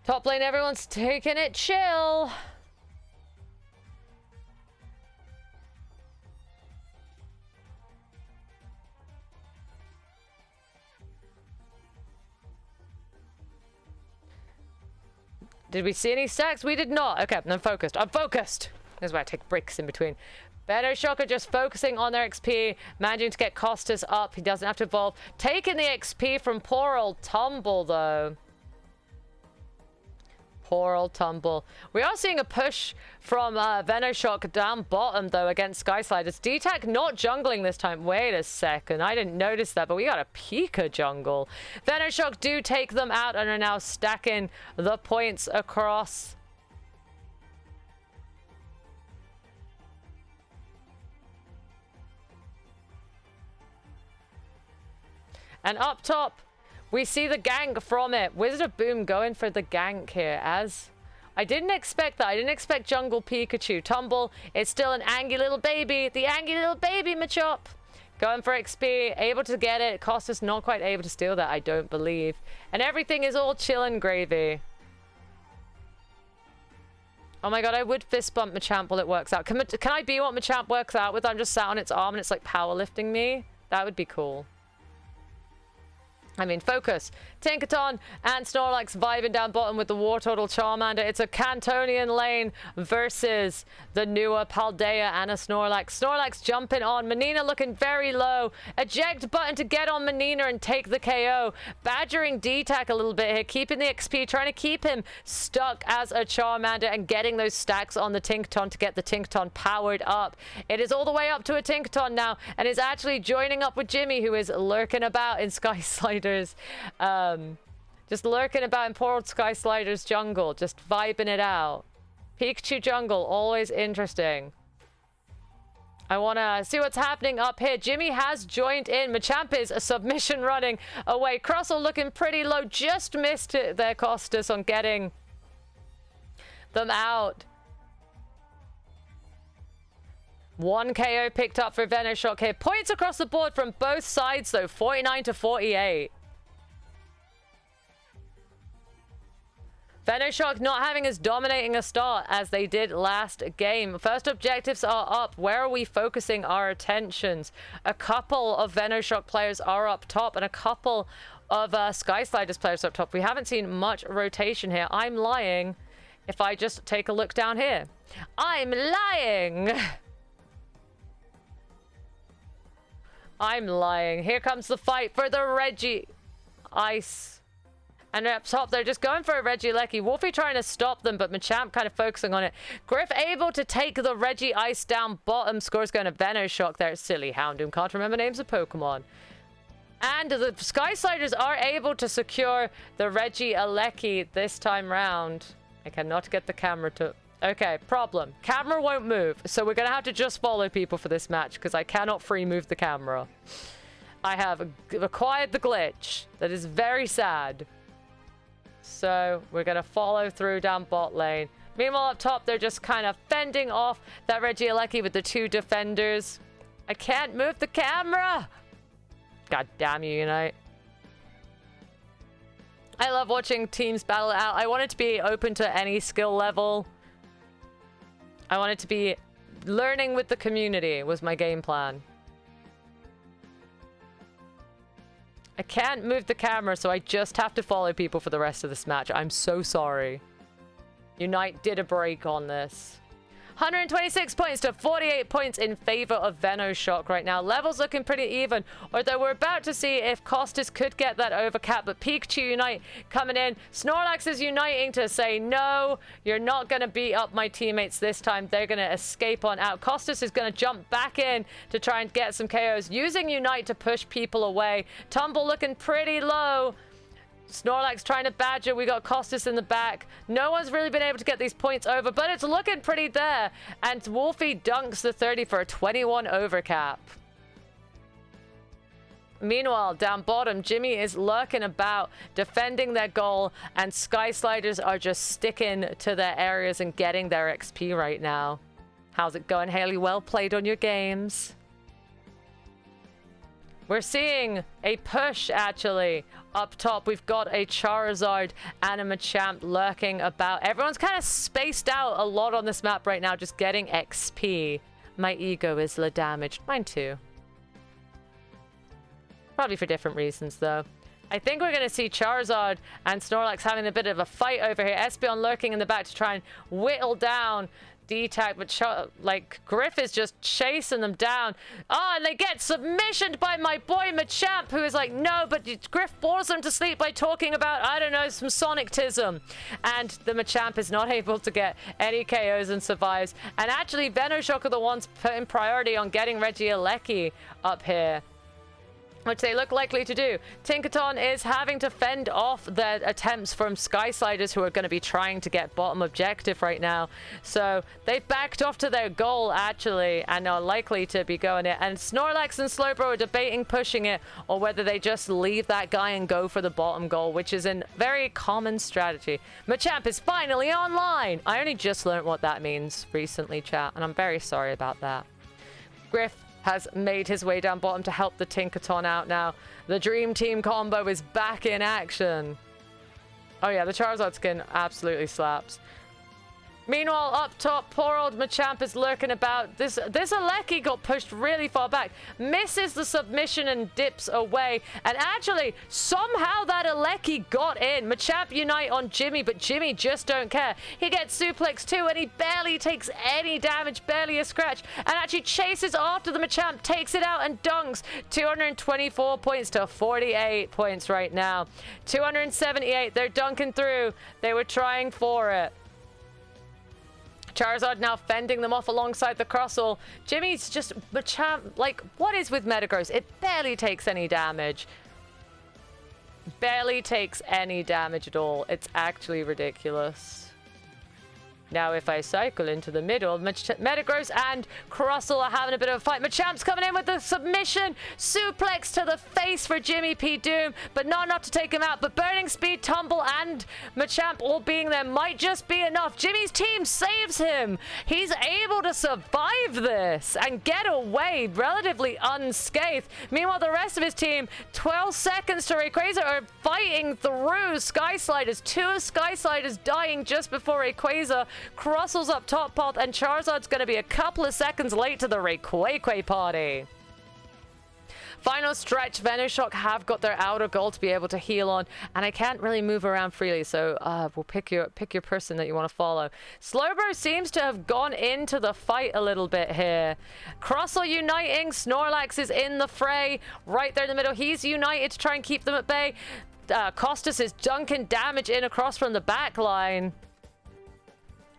Top lane, everyone's taking it chill. Did we see any stacks? We did not. Okay, I'm focused. I'm focused. This is why I take breaks in between. Venoshock are just focusing on their XP, managing to get Costas up. He doesn't have to evolve. Taking the XP from poor old Tumble, though. Poor old Tumble. We are seeing a push from Venoshock down bottom, though, against Sky Sliders. D-Tac not jungling this time. Wait a second. I didn't notice that, but we got a Pika jungle. Venoshock do take them out and are now stacking the points across. And up top, we see the gank from it. Wizard of Boom going for the gank here, as I didn't expect that. I didn't expect jungle Pikachu. Tumble, it's still an angry little baby. The angry little baby, Machop. Going for XP, able to get it. Costas not quite able to steal that, I don't believe. And everything is all chill and gravy. Oh my god, I would fist bump Machamp while it works out. Can I be what Machamp works out with? I'm just sat on its arm and it's like powerlifting me. That would be cool. I mean, focus. Tinkaton and Snorlax vibing down bottom with the Wartortle Charmander. It's a Cantonian lane versus the newer Paldea and a Snorlax. Snorlax jumping on. Menina looking very low. Eject button to get on Menina and take the KO. Badgering D-Tac a little bit here. Keeping the XP. Trying to keep him stuck as a Charmander and getting those stacks on the Tinkaton to get the Tinkaton powered up. It is all the way up to a Tinkaton now and is actually joining up with Jimmy, who is lurking about in Sky Sliders. Just lurking about in poor old Sky Sliders jungle, just vibing it out. Pikachu jungle, always interesting. I want to see what's happening up here. Jimmy has joined in. Machamp is a submission running away. Crossle looking pretty low. Just missed it there, Costas, on getting them out. 1 KO picked up for Venoshock here. Points across the board from both sides, though. 49 to 48. Venoshock not having as dominating a start as they did last game. First objectives are up. Where are we focusing our attentions? A couple of Venoshock players are up top and a couple of Sky Sliders players up top. We haven't seen much rotation here. I'm lying if I just take a look down here. I'm lying! I'm lying. Here comes the fight for the Reggie Ice. And up top, they're just going for a Regieleki. Wolfie trying to stop them, but Machamp kind of focusing on it. Griff able to take the Reggie Ice down bottom. Scores going to Venoshock there. Silly Houndoom. Can't remember names of Pokemon. And the Sky Sliders are able to secure the Regieleki this time round. I cannot get the camera to... Okay, problem. Camera won't move, so we're going to have to just follow people for this match because I cannot free move the camera. I have acquired the glitch. That is very sad. So we're going to follow through down bot lane. Meanwhile, up top, they're just kind of fending off that Regieleki with the 2 defenders. I can't move the camera. God damn you, Unite. I love watching teams battle it out. I want it to be open to any skill level. I want it to be learning with the community was my game plan. I can't move the camera, so I just have to follow people for the rest of this match. I'm so sorry. Unite did a break on this. 126 points to 48 points in favor of Venoshock right now. Levels looking pretty even, although we're about to see if Costas could get that overcap, but Pikachu Unite coming in. Snorlax is uniting to say, no, you're not going to beat up my teammates this time. They're going to escape on out. Costas is going to jump back in to try and get some KOs, using Unite to push people away. Tumble looking pretty low. Snorlax trying to badger. We got Costas in the back. No one's really been able to get these points over, but it's looking pretty there. And Wolfie dunks the 30 for a 21 overcap. Meanwhile, down bottom, Jimmy is lurking about, defending their goal, and Sky Sliders are just sticking to their areas and getting their XP right now. How's it going, Haley? Well played on your games. We're seeing a push, actually. Up top, we've got a Charizard and a Machamp lurking about. Everyone's kind of spaced out a lot on this map right now, just getting XP. My ego is damaged. Mine too. Probably for different reasons, though. I think we're going to see Charizard and Snorlax having a bit of a fight over here. Espeon lurking in the back to try and whittle down D-Tag, but like Griff is just chasing them down. Oh, and they get submissioned by my boy Machamp, who is like, no, but Griff bores them to sleep by talking about, I don't know, some Sonictism. And the Machamp is not able to get any KOs and survives. And actually, Venoshock are the ones putting priority on getting Regieleki up here, which they look likely to do. Tinkaton is having to fend off their attempts from Sky Sliders, who are going to be trying to get bottom objective right now. So they've backed off to their goal, actually, and are likely to be going it. And Snorlax and Slowbro are debating pushing it, or whether they just leave that guy and go for the bottom goal, which is a very common strategy. Machamp is finally online! I only just learned what that means recently, chat, and I'm very sorry about that. Griff has made his way down bottom to help the Tinkaton out now. The Dream Team combo is back in action. Oh yeah, the Charizard skin absolutely slaps. Meanwhile, up top, poor old Machamp is lurking about. This Aleki got pushed really far back, misses the submission and dips away. And actually, somehow that Aleki got in. Machamp Unite on Jimmy, but Jimmy just don't care. He gets suplex too, and he barely takes any damage, barely a scratch. And actually chases after the Machamp, takes it out and dunks. 224 points to 48 points right now. 278, they're dunking through. They were trying for it. Charizard now fending them off alongside the Crustle. Jimmy's just Machamp. Like, what is with Metagross? It barely takes any damage. Barely takes any damage at all. It's actually ridiculous. Now, if I cycle into the middle, Metagross and Crustle are having a bit of a fight. Machamp's coming in with the submission. Suplex to the face for Jimmy P. Doom, but not enough to take him out. But Burning Speed, Tumble, and Machamp all being there might just be enough. Jimmy's team saves him. He's able to survive this and get away relatively unscathed. Meanwhile, the rest of his team, 12 seconds to Rayquaza, are fighting through Sky Sliders. 2 Sky Sliders dying just before Rayquaza. Crussell's up top path, and Charizard's going to be a couple of seconds late to the Rayquaza party. Final stretch, Venoshock have got their outer goal to be able to heal on, and I can't really move around freely, so we'll pick your person that you want to follow. Slowbro seems to have gone into the fight a little bit here. Crustle uniting, Snorlax is in the fray, right there in the middle. He's united to try and keep them at bay. Costas is dunking damage in across from the back line.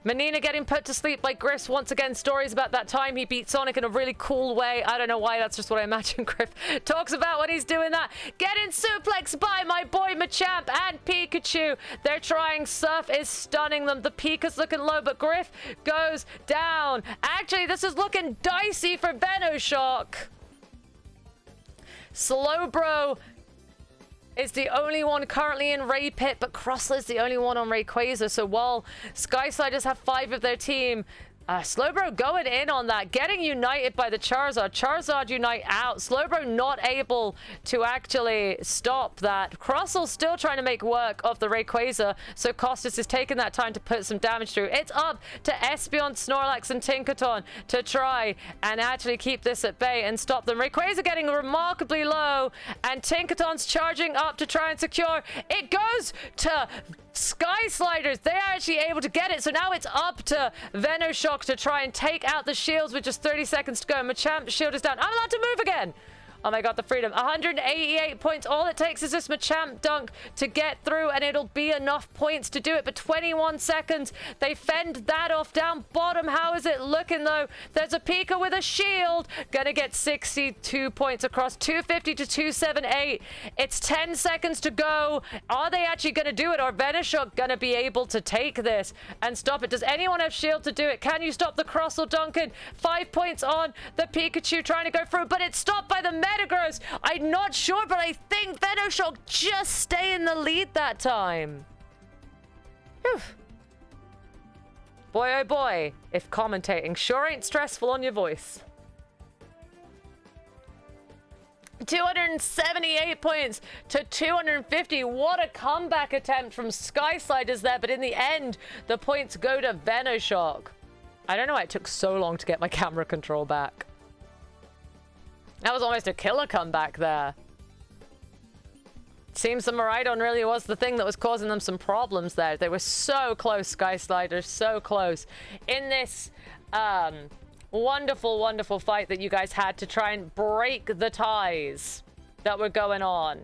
Menina getting put to sleep by Griff once again. Stories about that time he beat Sonic in a really cool way. I don't know why, that's just what I imagine Griff talks about when he's doing that. Getting suplexed by my boy Machamp and Pikachu. They're trying. Surf is stunning them. The Pika's looking low, but Griff goes down. Actually, this is looking dicey for Venoshock. Slowbro is the only one currently in Ray Pit, but Crustle is the only one on Rayquaza. So while Sky Sliders have 5 of their team, Slowbro going in on that, getting united by the Charizard. Charizard Unite out. Slowbro not able to actually stop that. Crustle still trying to make work of the Rayquaza, so Costas is taking that time to put some damage through. It's up to Espeon, Snorlax, and Tinkaton to try and actually keep this at bay and stop them. Rayquaza getting remarkably low, and Tinkaton's charging up to try and secure. It goes to Sky Sliders. They are actually able to get it, so now it's up to Venoshock to try and take out the shields with just 30 seconds to go. Machamp's shield is down. I'm allowed to move again. Oh my god, the freedom. 188 points. All it takes is this Machamp dunk to get through, and it'll be enough points to do it. But 21 seconds. They fend that off down bottom. How is it looking, though? There's a Pika with a shield. Gonna get 62 points across. 250 to 278. It's 10 seconds to go. Are they actually gonna do it? Or Venoshock gonna be able to take this and stop it? Does anyone have shield to do it? Can you stop the Crustle Duncan? 5 points on the Pikachu trying to go through, but it's stopped by the Metagross. I'm not sure, but I think Venoshock just stay in the lead that time. Whew. Boy, oh boy, if commentating sure ain't stressful on your voice. 278 points to 250. What a comeback attempt from Sky Sliders there, but in the end, the points go to Venoshock. I don't know why it took so long to get my camera control back. That was almost a killer comeback there. Seems the Miraidon really was the thing that was causing them some problems there. They were so close, Sky Sliders, so close. In this wonderful, wonderful fight that you guys had to try and break the ties that were going on.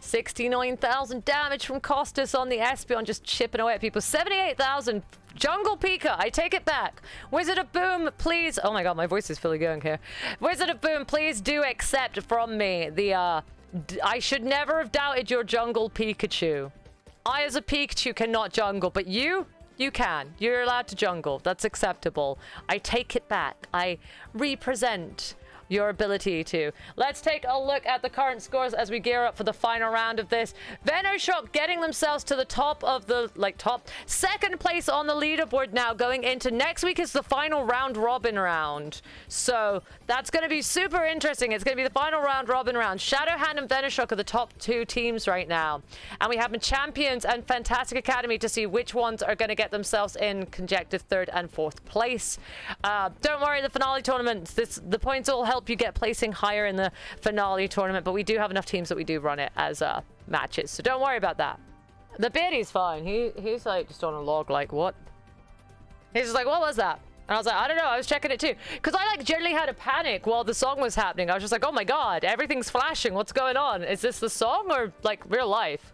69,000 damage from Costas on the Espeon, just chipping away at people. 78,000. Jungle Pika, I take it back. Wizard of Boom, please. Oh my god, my voice is fully going here. Wizard of Boom, please do accept from me the, I should never have doubted your jungle Pikachu. I, as a Pikachu, cannot jungle, but you can. You're allowed to jungle. That's acceptable. I take it back. I represent your ability to. Let's take a look at the current scores as we gear up for the final round of this. Venoshock getting themselves to the top of the, second place on the leaderboard now. Going into next week is the final round robin round. So that's going to be super interesting. It's going to be the final round robin round. Shadowhand and Venoshock are the top two teams right now. And we have Machampions and Phantastic Academy to see which ones are going to get themselves in conjective third and fourth place. Don't worry, the finale tournament, the points will help you get placing higher in the finale tournament, but we do have enough teams that we do run it as matches, so don't worry about that. The Beardy's fine. He's like just on a log, like, what? He's just like, what was that? And I was like, I don't know, I was checking it too, because I like generally had a panic while the song was happening. I was just like, oh my god, everything's flashing, what's going on? Is this the song or like real life?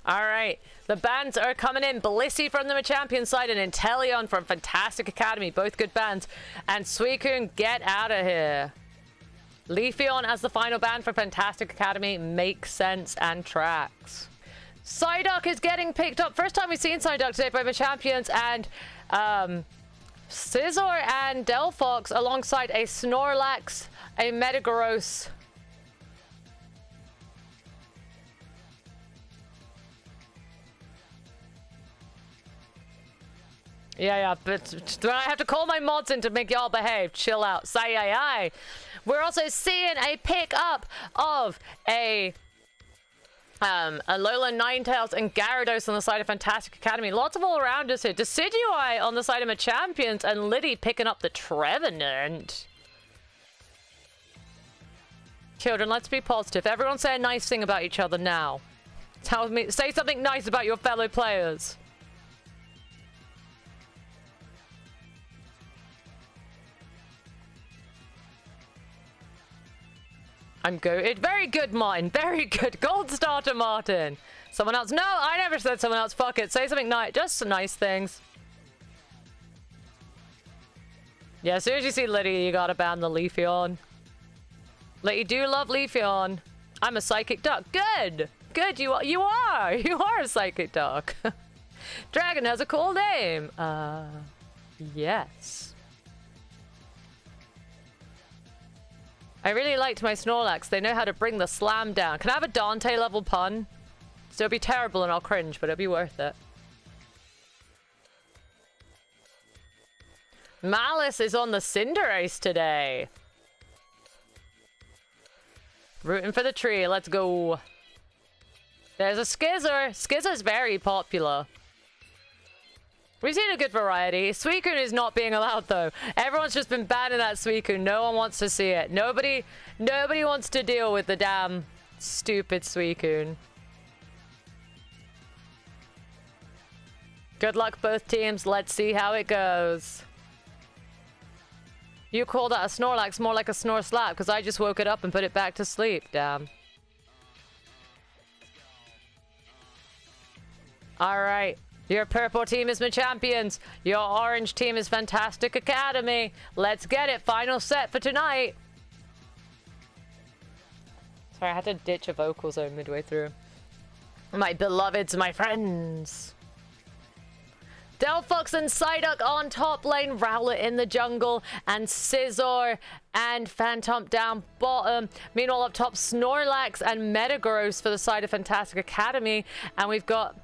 All right, the bands are coming in. Blissey from the Machampion side and Inteleon from Phantastic Academy. Both good bands. And Suicune, get out of here. Leafeon as the final band for Phantastic Academy makes sense and tracks. Psyduck is getting picked up. First time we've seen Psyduck today by Machampions, and Scizor and Delphox alongside a Snorlax, a Metagross. Yeah, but I have to call my mods in to make y'all behave. Chill out. Say. We're also seeing a pick up of a Alola Ninetales and Gyarados on the side of Phantastic Academy. Lots of all-arounders here. Decidueye on the side of Machampions, and Liddy picking up the Trevenant. Children, let's be positive. Everyone say a nice thing about each other now. Say something nice about your fellow players. I'm good. Very good, Martin. Very good. Gold star to Martin. Someone else. No, I never said someone else. Fuck it. Say something nice. Just some nice things. Yeah, as soon as you see Liddy, you gotta ban the Leafeon. You do love Leafeon. I'm a psychic duck. Good. Good. You are. You are a psychic duck. Dragon has a cool name. Yes. I really liked my Snorlax. They know how to bring the slam down. Can I have a Dante level pun? So it'll be terrible and I'll cringe, but it'll be worth it. Malice is on the Cinderace today. Rooting for the tree. Let's go. There's a Skizzer. Skizzer's very popular. We've seen a good variety. Suicune is not being allowed, though. Everyone's just been banning that Suicune. No one wants to see it. Nobody wants to deal with the damn stupid Suicune. Good luck, both teams. Let's see how it goes. You called that a Snorlax, more like a snore slap, because I just woke it up and put it back to sleep. Damn. Alright. Your purple team is Machampions. Your orange team is Phantastic Academy. Let's get it. Final set for tonight. Sorry, I had to ditch a vocal zone midway through. My beloveds, my friends. Delphox and Psyduck on top lane, Rowlet in the jungle, and Scizor and Phantom down bottom. Meanwhile, up top, Snorlax and Metagross for the side of Phantastic Academy. And we've got...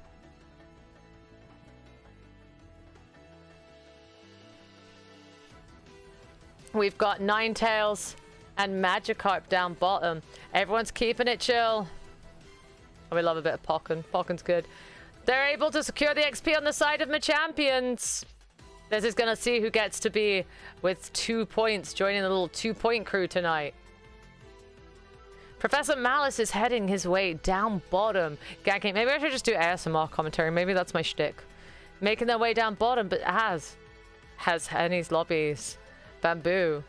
Ninetales and Magikarp down bottom. Everyone's keeping it chill. Oh, we love a bit of Pokken. Pokken's good. They're able to secure the XP on the side of Machampions. This is going to see who gets to be with 2 points, joining the little 2-point crew tonight. Professor Malice is heading his way down bottom. Ganking. Maybe I should just do ASMR commentary. Maybe that's my shtick. Making their way down bottom, but has Henny's lobbies. Bamboo.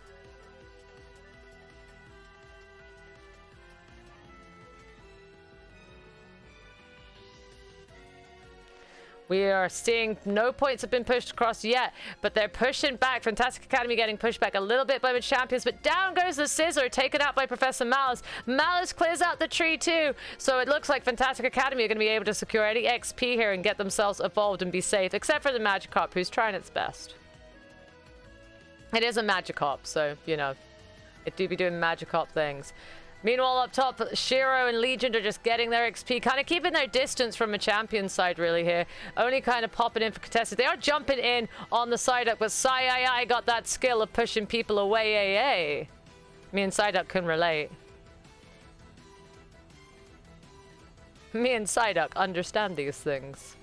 We are seeing no points have been pushed across yet, but they're pushing back. Phantastic Academy getting pushed back a little bit by the champions, but down goes the Scizor, taken out by Professor Malice. Malice clears out the tree too, so it looks like Phantastic Academy are going to be able to secure any XP here and get themselves evolved and be safe, except for the Magikarp, who's trying its best. It is a Magikarp, so, you know, it do be doing Magikarp things. Meanwhile, up top, Shiro and Legion are just getting their XP, kind of keeping their distance from a champion side, really, here. Only kind of popping in for contested. They are jumping in on the side up, but Sai got that skill of pushing people away. Me and Psyduck can relate. Me and Psyduck understand these things.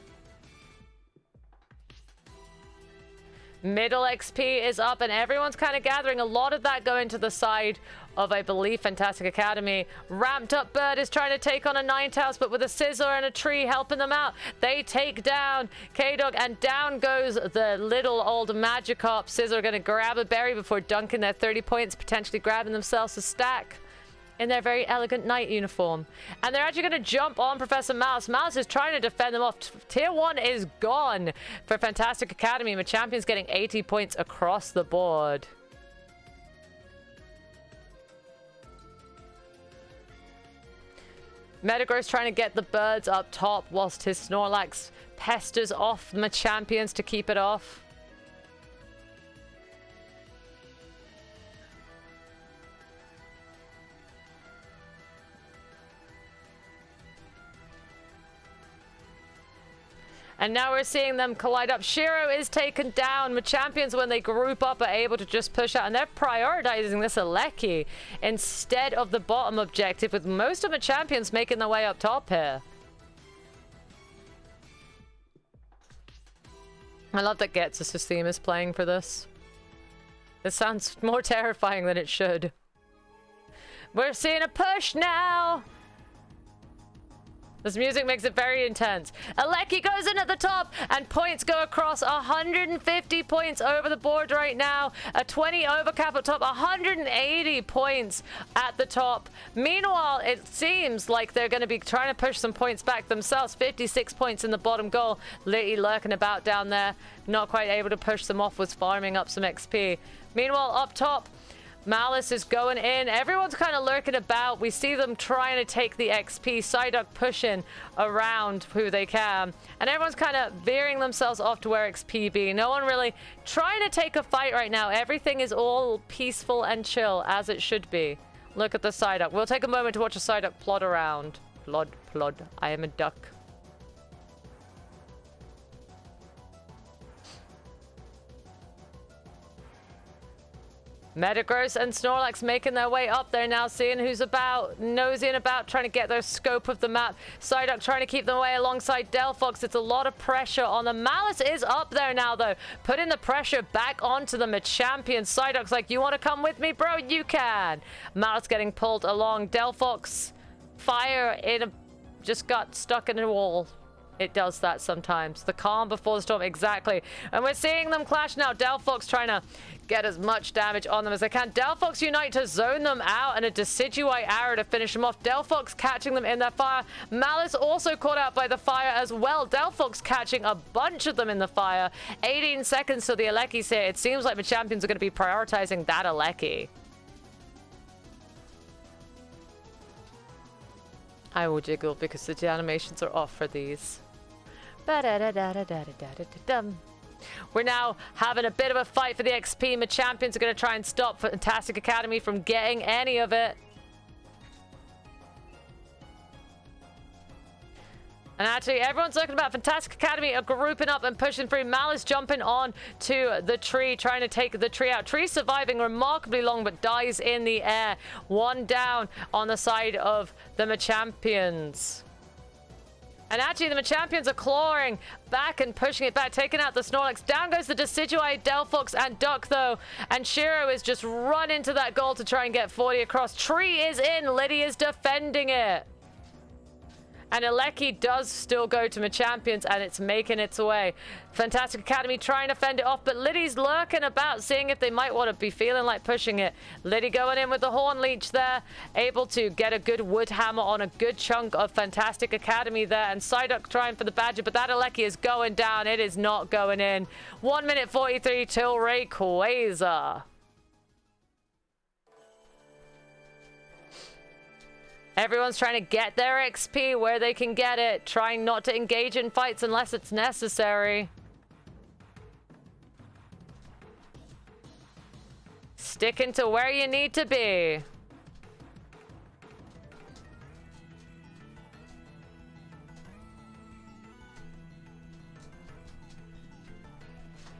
Middle XP is up, and everyone's kind of gathering. A lot of that going to the side of, I believe, Phantastic Academy. Ramped up Bird is trying to take on a Ninetales, but with a Scizor and a tree helping them out, they take down K-Dog, and down goes the little old Magikarp. Scizor going to grab a berry before dunking their 30 points, potentially grabbing themselves a stack in their very elegant knight uniform. And they're actually going to jump on Professor Malice. Malice is trying to defend them off. Tier 1 is gone for Phantastic Academy. Machampion's getting 80 points across the board. Metagross trying to get the birds up top whilst his Snorlax pesters off Machampions to keep it off. And now we're seeing them collide up. Shiro is taken down. Machampions, when they group up, are able to just push out. And they're prioritizing this Aleki instead of the bottom objective, with most of Machampions making their way up top here. I love that Getsus' theme is playing for this. This sounds more terrifying than it should. We're seeing a push now. This music makes it very intense. Aleki goes in at the top, and points go across. 150 points over the board right now. A 20 overcap at top. 180 points at the top. Meanwhile, it seems like they're going to be trying to push some points back themselves. 56 points in the bottom goal. Litty lurking about down there. Not quite able to push them off. Was farming up some XP. Meanwhile, up top, Malice is going in. Everyone's kind of lurking about. We see them trying to take the XP. Psyduck pushing around who they can. And everyone's kind of veering themselves off to where XP be. No one really trying to take a fight right now. Everything is all peaceful and chill, as it should be. Look at the Psyduck. We'll take a moment to watch a Psyduck plod around. Plod. I am a duck. Metagross and Snorlax making their way up there now, seeing who's about, nosing about, trying to get their scope of the map. Psyduck trying to keep them away alongside Delphox. It's a lot of pressure on them. Malice is up there now, though, putting the pressure back onto the Machampions. Psyduck's like, you want to come with me, bro? You can. Malice getting pulled along. Delphox, fire in a... just got stuck in a wall. It does that sometimes. The calm before the storm, exactly. And we're seeing them clash now. Delphox trying to get as much damage on them as they can. Delphox Unite to zone them out, and a Decidueye arrow to finish them off. Delphox catching them in their fire. Malice also caught out by the fire as well. Delphox catching a bunch of them in the fire. 18 seconds to the Aleki's here. It seems like the champions are going to be prioritizing that Aleki. I will jiggle because the animations are off for these. We're now having a bit of a fight for the XP. Machampions are going to try and stop Phantastic Academy from getting any of it. And actually, everyone's looking about Phantastic Academy are grouping up and pushing through. Malice jumping on to the tree, trying to take the tree out. Tree surviving remarkably long, but dies in the air. One down on the side of the Machampions. And actually, the Machampions are clawing back and pushing it back, taking out the Snorlax. Down goes the Decidueye, Delphox, and Duck, though. And Shiro is just run into that goal to try and get 40 across. Tree is in. Liddy is defending it. And Aleki does still go to Machampions, and it's making its way. Phantastic Academy trying to fend it off, but Liddy's lurking about, seeing if they might want to be feeling like pushing it. Liddy going in with the Horn Leech there, able to get a good Wood Hammer on a good chunk of Phantastic Academy there, and Psyduck trying for the Badger, but that Aleki is going down. It is not going in. 1 minute 43 till Rayquaza. Everyone's trying to get their XP where they can get it, trying not to engage in fights unless it's necessary. Sticking to where you need to be.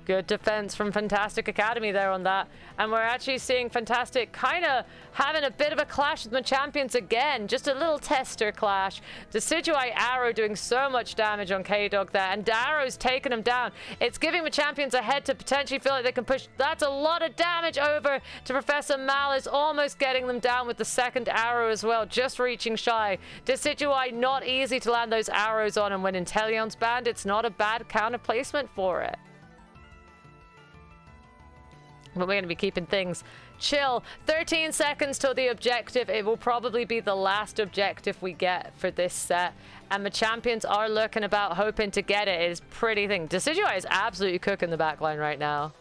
Good defense from Phantastic Academy there on that. And we're actually seeing Phantastic kind of having a bit of a clash with Machampions again. Just a little tester clash. Decidueye Arrow doing so much damage on K-Dog there. And Darrow's taking him down. It's giving Machampions a head to potentially feel like they can push. That's a lot of damage over to Professor Malice. Almost getting them down with the second arrow as well. Just reaching shy. Decidueye not easy to land those arrows on. And when Inteleon's banned, it's not a bad counter placement for it. But we're going to be keeping things chill. 13 seconds till the objective. It will probably be the last objective we get for this set. And the champions are lurking about, hoping to get it. It is pretty thing. Decidueye is absolutely cooking the backline right now.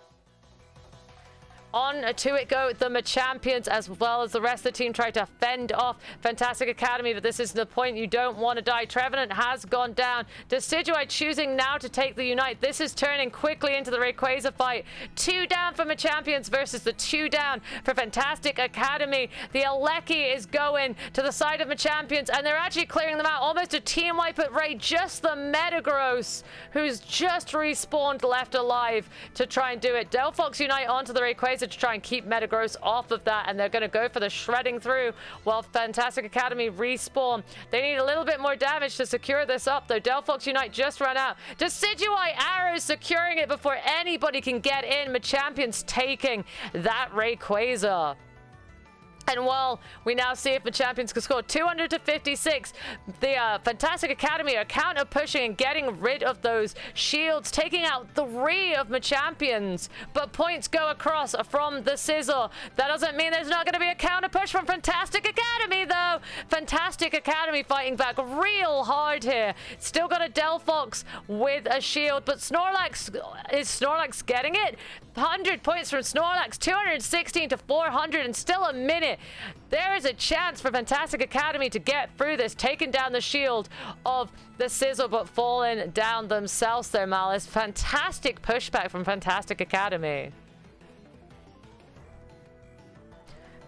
On to it go the Machampions, as well as the rest of the team try to fend off Phantastic Academy, but this is the point. You don't want to die. Trevenant has gone down. Decidueye choosing now to take the Unite. This is turning quickly into the Rayquaza fight. 2 down for Machampions versus the 2 down for Phantastic Academy. The Aleki is going to the side of Machampions, and they're actually clearing them out. Almost a team wipe at Ray. Just the Metagross, who's just respawned, left alive to try and do it. Delphox Unite onto the Rayquaza to try and keep Metagross off of that, and they're going to go for the shredding through while Phantastic Academy respawn. They need a little bit more damage to secure this up, though. Delphox Unite just ran out. Decidueye Arrows securing it before anybody can get in. Machampions taking that Rayquaza. And while we now see if the champions can score 200 to 56, the Phantastic Academy are counter pushing and getting rid of those shields, taking out 3 of Machampions. But points go across from the Sizzle. That doesn't mean there's not going to be a counter push from Phantastic Academy, though. Phantastic Academy fighting back real hard here. Still got a Delphox with a shield, but Snorlax, is Snorlax getting it? 100 points from Snorlax, 216 to 400, and still a minute. There is a chance for Phantastic Academy to get through this, taking down the shield of the Sizzle, but falling down themselves there, Malice. Fantastic pushback from Phantastic Academy.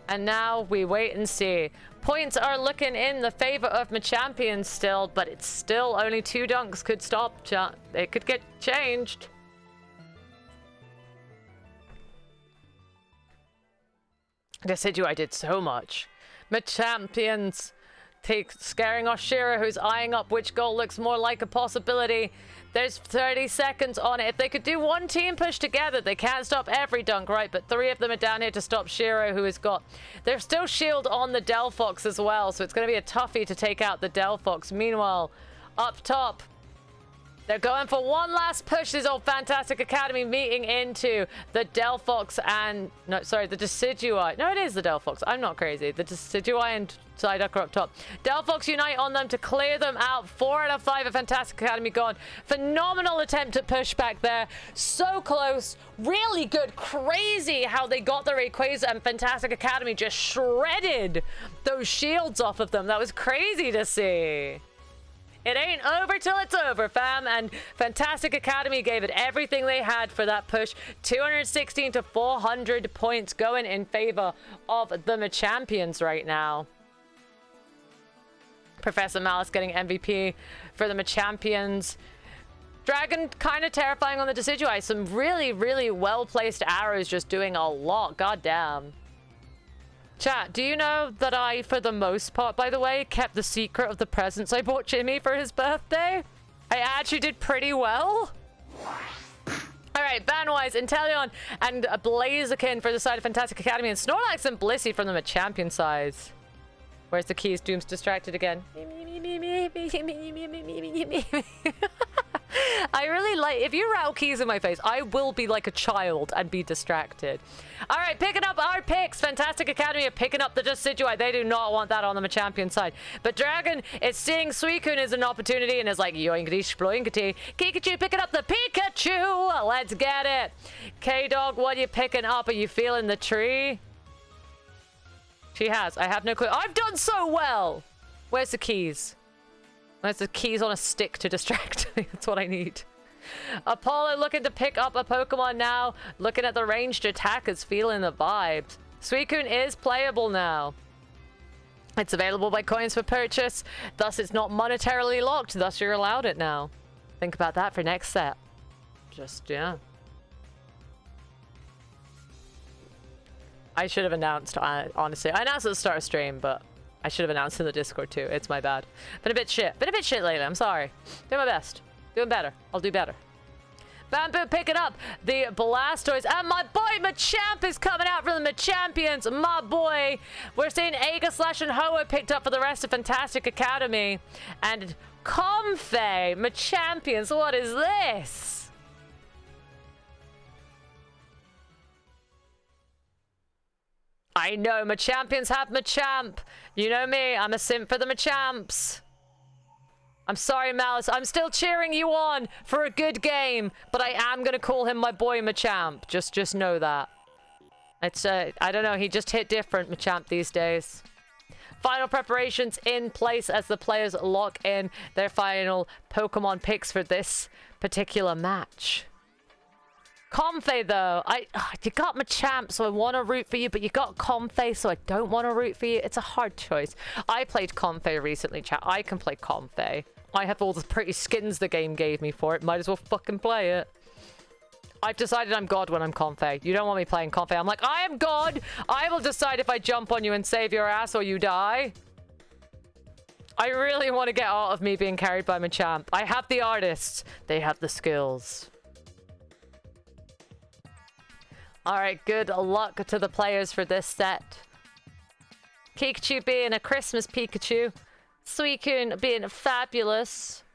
And now we wait and see. Points are looking in the favor of Machampions still, but it's still only 2 dunks could stop. It could get changed. Decidueye did so much. Machampions scaring off Shiro, who's eyeing up which goal looks more like a possibility. There's 30 seconds on it. If they could do one team push together, they can't stop every dunk, right? But 3 of them are down here to stop Shiro, who has got... There's still shield on the Delphox as well, so it's going to be a toughie to take out the Delphox. Meanwhile, up top, they're going for one last push. This old Phantastic Academy meeting into the Delphox and... No, sorry, the Decidueye. No, it is the Delphox. I'm not crazy. The Decidueye and Psyduck are up top. Delphox unite on them to clear them out. 4 out of 5 of Phantastic Academy gone. Phenomenal attempt at pushback there. So close. Really good. Crazy how they got the Rayquaza, and Phantastic Academy just shredded those shields off of them. That was crazy to see. It ain't over till it's over, fam. And Phantastic Academy gave it everything they had for that push. 216 to 400 points going in favor of the Machampions right now. Professor Malice getting MVP for the Machampions. Dragon kind of terrifying on the Decidueye. Some really, really well-placed arrows just doing a lot. God damn. Chat, do you know that I, for the most part, by the way, kept the secret of the presents I bought Jimmy for his birthday? I actually did pretty well. Alright, ban-wise, Inteleon and Blaziken for the side of Phantastic Academy, and Snorlax and Blissey from the Machampion side. Where's the keys? Doom's distracted again. I really like... If you rattle keys in my face, I will be like a child and be distracted. All right, picking up our picks. Phantastic Academy are picking up the Decidueye. They do not want that on the Machampion side. But Dragon is seeing Suicune as an opportunity and is like, yoinkity sploinkity. Pikachu picking up the Pikachu. Let's get it. K-Dog, what are you picking up? Are you feeling the tree? She has. I have no clue. I've done so well. Where's the keys? Where's the keys on a stick to distract me? That's what I need. Apollo looking to pick up a Pokemon now. Looking at the ranged attackers, feeling the vibes. Suicune is playable now. It's available by coins for purchase. Thus, it's not monetarily locked. Thus, you're allowed it now. Think about that for next set. Just, yeah. I should have announced, honestly. I announced at the start of stream, but I should have announced in the Discord too. It's my bad. Been a bit shit. Been a bit shit lately. I'm sorry. Doing my best. Doing better. I'll do better. Bamboo picking up the Blastoise. And my boy Machamp is coming out from the Machampions. My boy. We're seeing Aegislash and Ho-Oh picked up for the rest of Phantastic Academy. And Comfey. Machampions. What is this? I know, Machampions have Machamp. You know me, I'm a simp for the Machamps. I'm sorry, Malice. I'm still cheering you on for a good game, but I am going to call him my boy Machamp. Just know that. It's, I don't know, he just hit different, Machamp, these days. Final preparations in place as the players lock in their final Pokemon picks for this particular match. Comfey, though. You got Machamp, so I want to root for you, but you got Comfey, so I don't want to root for you. It's a hard choice. I played Comfey recently, chat. I can play Comfey. I have all the pretty skins the game gave me for it. Might as well fucking play it. I've decided I'm God when I'm Comfey. You don't want me playing Comfey. I'm like, I am God. I will decide if I jump on you and save your ass or you die. I really want to get out of me being carried by Machamp. I have the artists. They have the skills. Alright, good luck to the players for this set. Pikachu being a Christmas Pikachu. Suicune being fabulous.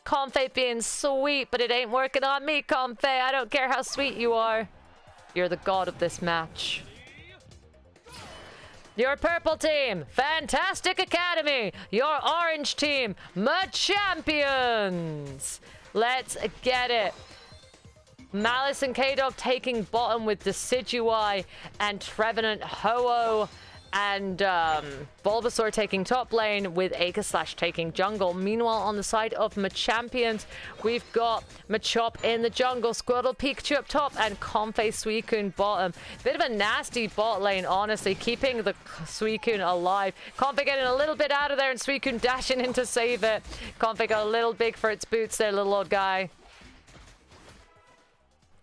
Comfey being sweet, but it ain't working on me, Comfey. I don't care how sweet you are. You're the god of this match. Your purple team, Phantastic Academy. Your orange team, Machampions. Let's get it. Malice and K-Dog taking bottom with Decidueye and Trevenant, Ho-Oh And Bulbasaur taking top lane with Aeos taking jungle. Meanwhile, on the side of Machampions, we've got Machop in the jungle, Squirtle, Pikachu up top, and Comfey Suicune bottom. Bit of a nasty bot lane, honestly, keeping the Suicune alive. Comfey getting a little bit out of there, and Suicune dashing in to save it. Comfey got a little big for its boots there, little old guy.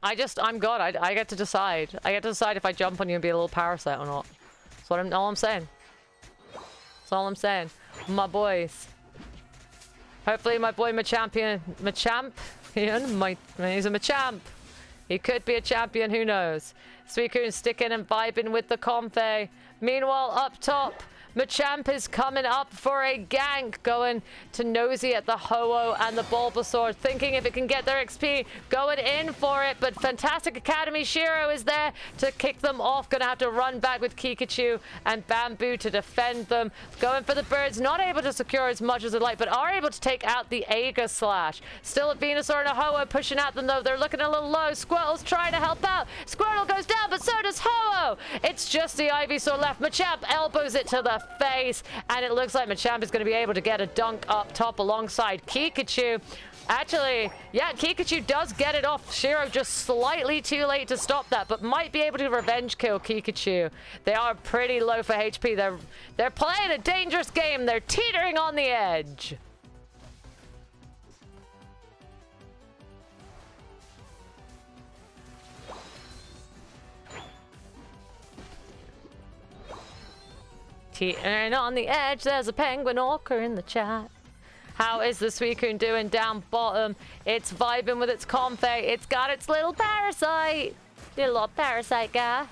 I'm God. I get to decide. I get to decide if I jump on you and be a little parasite or not. That's all I'm saying. That's all I'm saying. My boys. Hopefully my boy he's a Machamp. He could be a champion, who knows. Suicune sticking and vibing with the Comfey. Meanwhile, up top, Machamp is coming up for a gank, going to nosy at the Ho-Oh and the Bulbasaur, thinking if it can get their XP, going in for it, but Phantastic Academy Shiro is there to kick them off. Gonna have to run back with Pikachu and Bamboo to defend them. Going for the birds, not able to secure as much as they'd like, but are able to take out the Aeos. Still a Venusaur and a Ho-Oh pushing at them, though. They're looking a little low. Squirtle's trying to help out. Squirtle goes down, but so does Ho-Oh. It's just the Ivysaur left. Machamp elbows it to the face, and it looks like Machamp is going to be able to get a dunk up top alongside Pikachu. Actually, yeah, Pikachu does get it off. Shiro just slightly too late to stop that, but might be able to revenge kill Pikachu. They are pretty low for HP. They're playing a dangerous game. They're teetering on the edge. Teetering on the edge, there's a penguin orca in the chat. How is the Suicune doing down bottom? It's vibing with its Comfey. It's got its little parasite. Little parasite guy.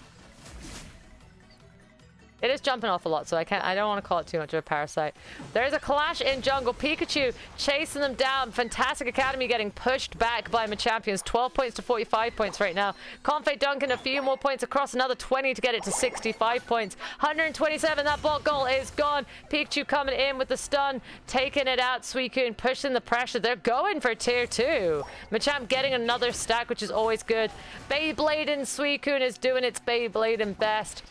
It is jumping off a lot, so I don't want to call it too much of a parasite. There's a clash in jungle. Pikachu chasing them down. Phantastic Academy getting pushed back by Machampions. 12 points to 45 points right now. Comfey dunking a few more points across, another 20 to get it to 65 points. 127, that bot goal is gone. Pikachu coming in with the stun, taking it out. Suicune pushing the pressure. They're going for tier 2. Machamp getting another stack, which is always good. Beyblade and Suicune is doing its Beyblade best.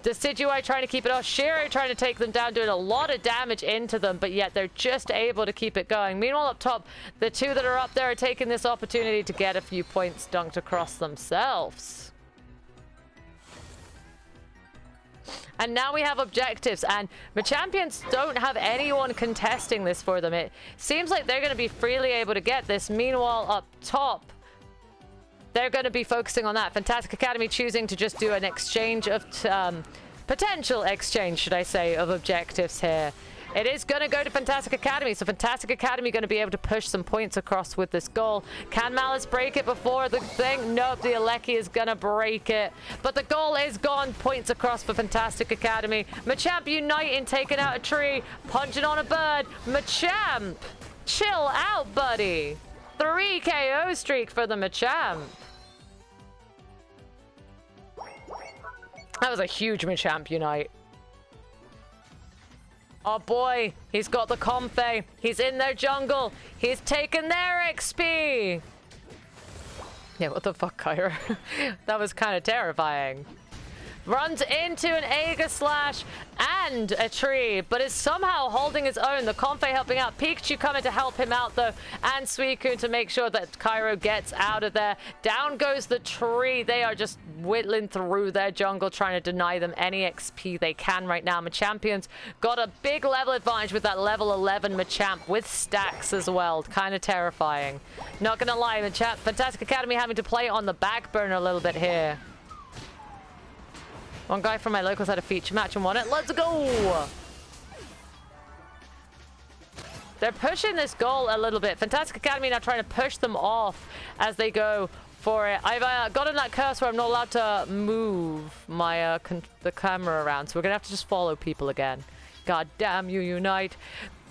Decidueye trying to keep it off. Shiro trying to take them down, doing a lot of damage into them, but yet they're just able to keep it going. Meanwhile, up top, the two that are up there are taking this opportunity to get a few points dunked across themselves. And now we have objectives, and Machampions don't have anyone contesting this for them. It seems like they're going to be freely able to get this. Meanwhile, up top, they're going to be focusing on that. Phantastic Academy choosing to just do an exchange of potential exchange, should I say, of objectives here. It is going to go to Phantastic Academy, so Phantastic Academy going to be able to push some points across with this goal. Can Malice break it before the thing? Nope, the Alecki is going to break it. But the goal is gone. Points across for Phantastic Academy. Machamp uniting, taking out a tree, punching on a bird. Machamp, chill out, buddy. 3 KO streak for the Machamp. That was a huge Machamp unite. Oh boy, he's got the Comfey. He's in their jungle. He's taken their XP. Yeah, what the fuck, Kyra? That was kind of terrifying. Runs into an Aeos and a tree, but is somehow holding his own. The Comfey helping out. Pikachu coming to help him out, though, and Suicune to make sure that Cairo gets out of there. Down goes the tree. They are just whittling through their jungle, trying to deny them any XP they can right now. Machampions got a big level advantage with that level 11 Machamp with stacks as well. Kind of terrifying. Not gonna lie, Machamp, Phantastic Academy having to play on the back burner a little bit here. One guy from my locals had a feature match and won it. Let's go! They're pushing this goal a little bit. Phantastic Academy now trying to push them off as they go for it. I've gotten that curse where I'm not allowed to move my the camera around, so we're gonna have to just follow people again. God damn you, Unite.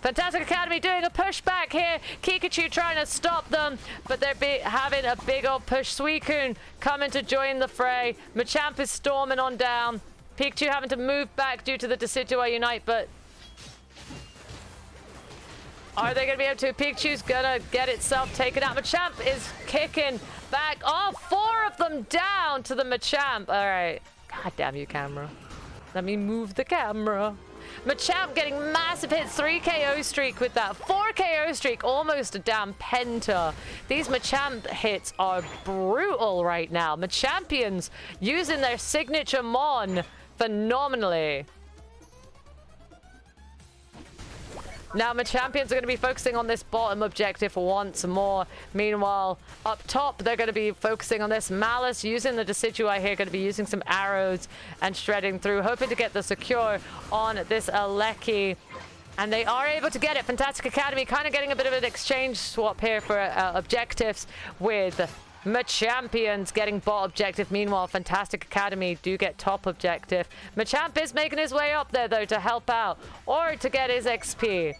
Phantastic Academy doing a pushback here. Pikachu trying to stop them, but they're having a big old push. Suicune coming to join the fray. Machamp is storming on down. Pikachu having to move back due to the Decidueye Unite, but are they going to be able to? Pikachu's going to get itself taken out. Machamp is kicking back. Oh, 4 of them down to the Machamp. All right. God damn you, camera. Let me move the camera. Machamp getting massive hits, 3 KO streak with that, 4 KO streak, almost a damn penta. These Machamp hits are brutal right now. Machampions using their signature Mon phenomenally. Now, Machampions are going to be focusing on this bottom objective once more. Meanwhile, up top, they're going to be focusing on this. Malice using the Decidueye here, going to be using some arrows and shredding through, hoping to get the secure on this Aleki. And they are able to get it. Phantastic Academy kind of getting a bit of an exchange swap here for objectives with Machampions getting bot objective. Meanwhile, Phantastic Academy do get top objective. Machamp is making his way up there, though, to help out or to get his XP.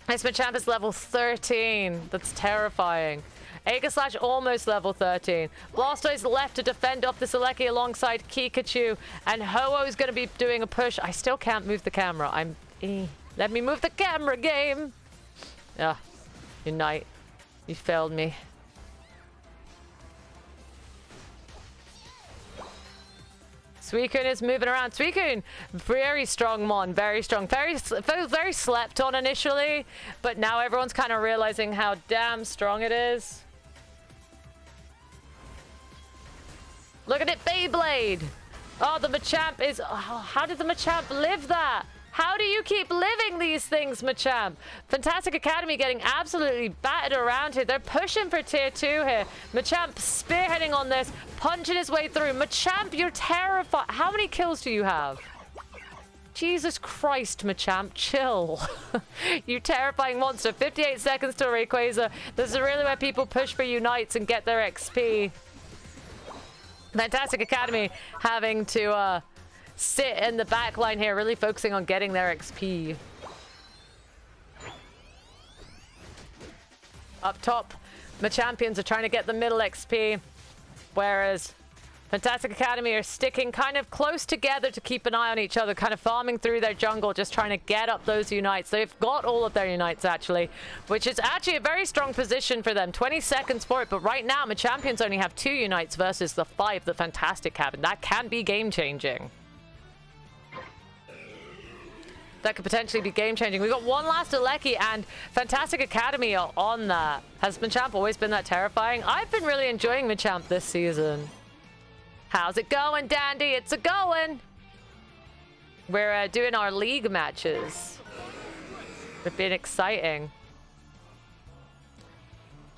This Machamp is level 13. That's terrifying. Aegislash almost level 13. Blastoise left to defend off this Aleki alongside Pikachu. And Ho-Oh is going to be doing a push. I still can't move the camera. Let me move the camera, game. Unite. You failed me. Suicune is moving around. Suicune, very strong Mon, very strong. Very slept on initially, but now everyone's kind of realizing how damn strong it is. Look at it, Beyblade. Oh, the Machamp is... Oh, how did the Machamp live that? How do you keep living these things, Machamp? Phantastic Academy getting absolutely battered around here. They're pushing for tier 2 here. Machamp spearheading on this, punching his way through. Machamp, you're terrified. How many kills do you have? Jesus Christ, Machamp, chill. You terrifying monster. 58 seconds to Rayquaza. This is really where people push for Unites and get their XP. Phantastic Academy having to... sit in the back line here, really focusing on getting their XP. Up top, Machampions are trying to get the middle XP, whereas Phantastic Academy are sticking kind of close together to keep an eye on each other, kind of farming through their jungle, just trying to get up those Unites. They've got all of their Unites, actually, which is actually a very strong position for them. 20 seconds for it, but right now, Machampions only have 2 Unites versus the 5 that Phantastic have, and that can be game-changing. That could potentially be game-changing. We've got one last Aleki, and Phantastic Academy are on that. Has Machamp always been that terrifying? I've been really enjoying Machamp this season. How's it going, Dandy? It's a-going. We're doing our league matches. It's been exciting.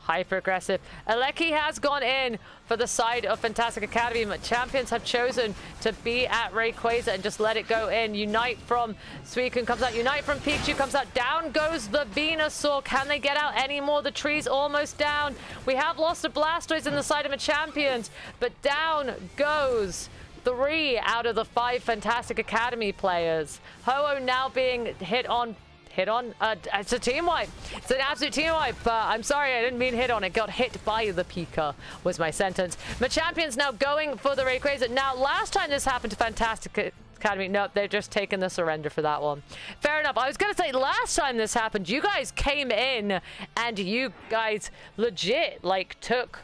Hyper-aggressive. Aleki has gone in for the side of Phantastic Academy. Champions have chosen to be at Rayquaza and just let it go in. Unite from Suicune comes out. Unite from Pikachu comes out. Down goes the Venusaur. Can they get out any more? The tree's almost down. We have lost a Blastoise in the side of Machampions, but down goes 3 out of the 5 Phantastic Academy players. Ho-Oh now being hit on. It's a team wipe. It's an absolute team wipe. I'm sorry, I didn't mean hit on it. Got hit by the Pika was my sentence. Machampions now going for the Rayquaza. Now, last time this happened to Phantastic Academy, no, they're just taking the surrender for that one. Fair enough. I was going to say, last time this happened, you guys came in and you guys legit, like, took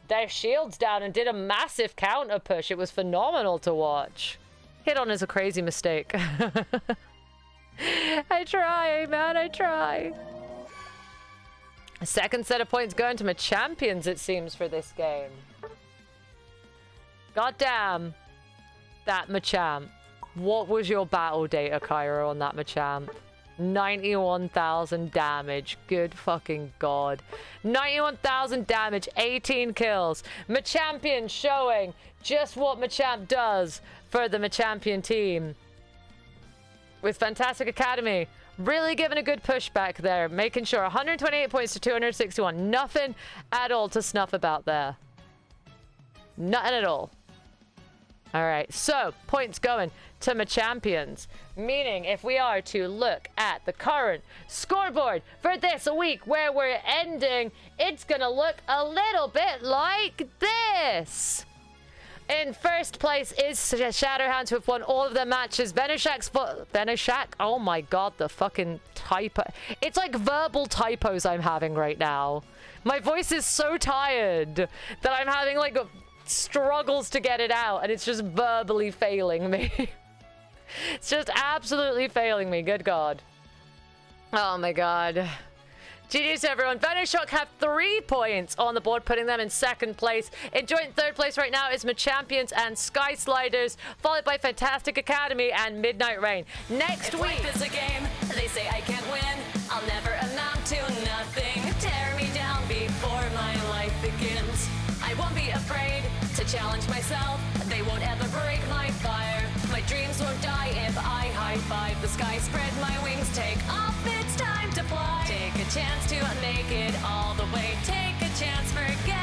their shields down and did a massive counter push. It was phenomenal to watch. Hit on is a crazy mistake. I try, man, I try. A second set of points going to Machampions, it seems, for this game. Goddamn. That Machamp. What was your battle data, Cairo, on that Machamp? 91,000 damage. Good fucking god. 91,000 damage, 18 kills. Machampion showing just what Machamp does for the Machampion team. With Phantastic Academy really giving a good push back there, making sure 128 points to 261. Nothing at all to snuff about there. Nothing at all. All right, so points going to Machampions, meaning if we are to look at the current scoreboard for this week where we're ending, it's gonna look a little bit like this. In first place is Shadowhounds, who have won all of their matches. Venoshock, oh my god, the fucking typo. It's like verbal typos I'm having right now. My voice is so tired that I'm having like struggles to get it out, and it's just verbally failing me. It's just absolutely failing me. Good God. Oh my God. GG's to everyone. Venoshock have 3 points on the board, putting them in 2nd place. In joint 3rd place right now is Machampions and Sky Sliders, followed by Phantastic Academy and Midnight Rain. Next week. Life is a game. They say I can't win. I'll never amount to nothing. Tear me down before my life begins. I won't be afraid to challenge myself. They won't ever break my fire. My dreams won't die if I high-five the sky. Spread my wings, take off. It's time to fly. Take a chance to make it all the way. Take a chance, forget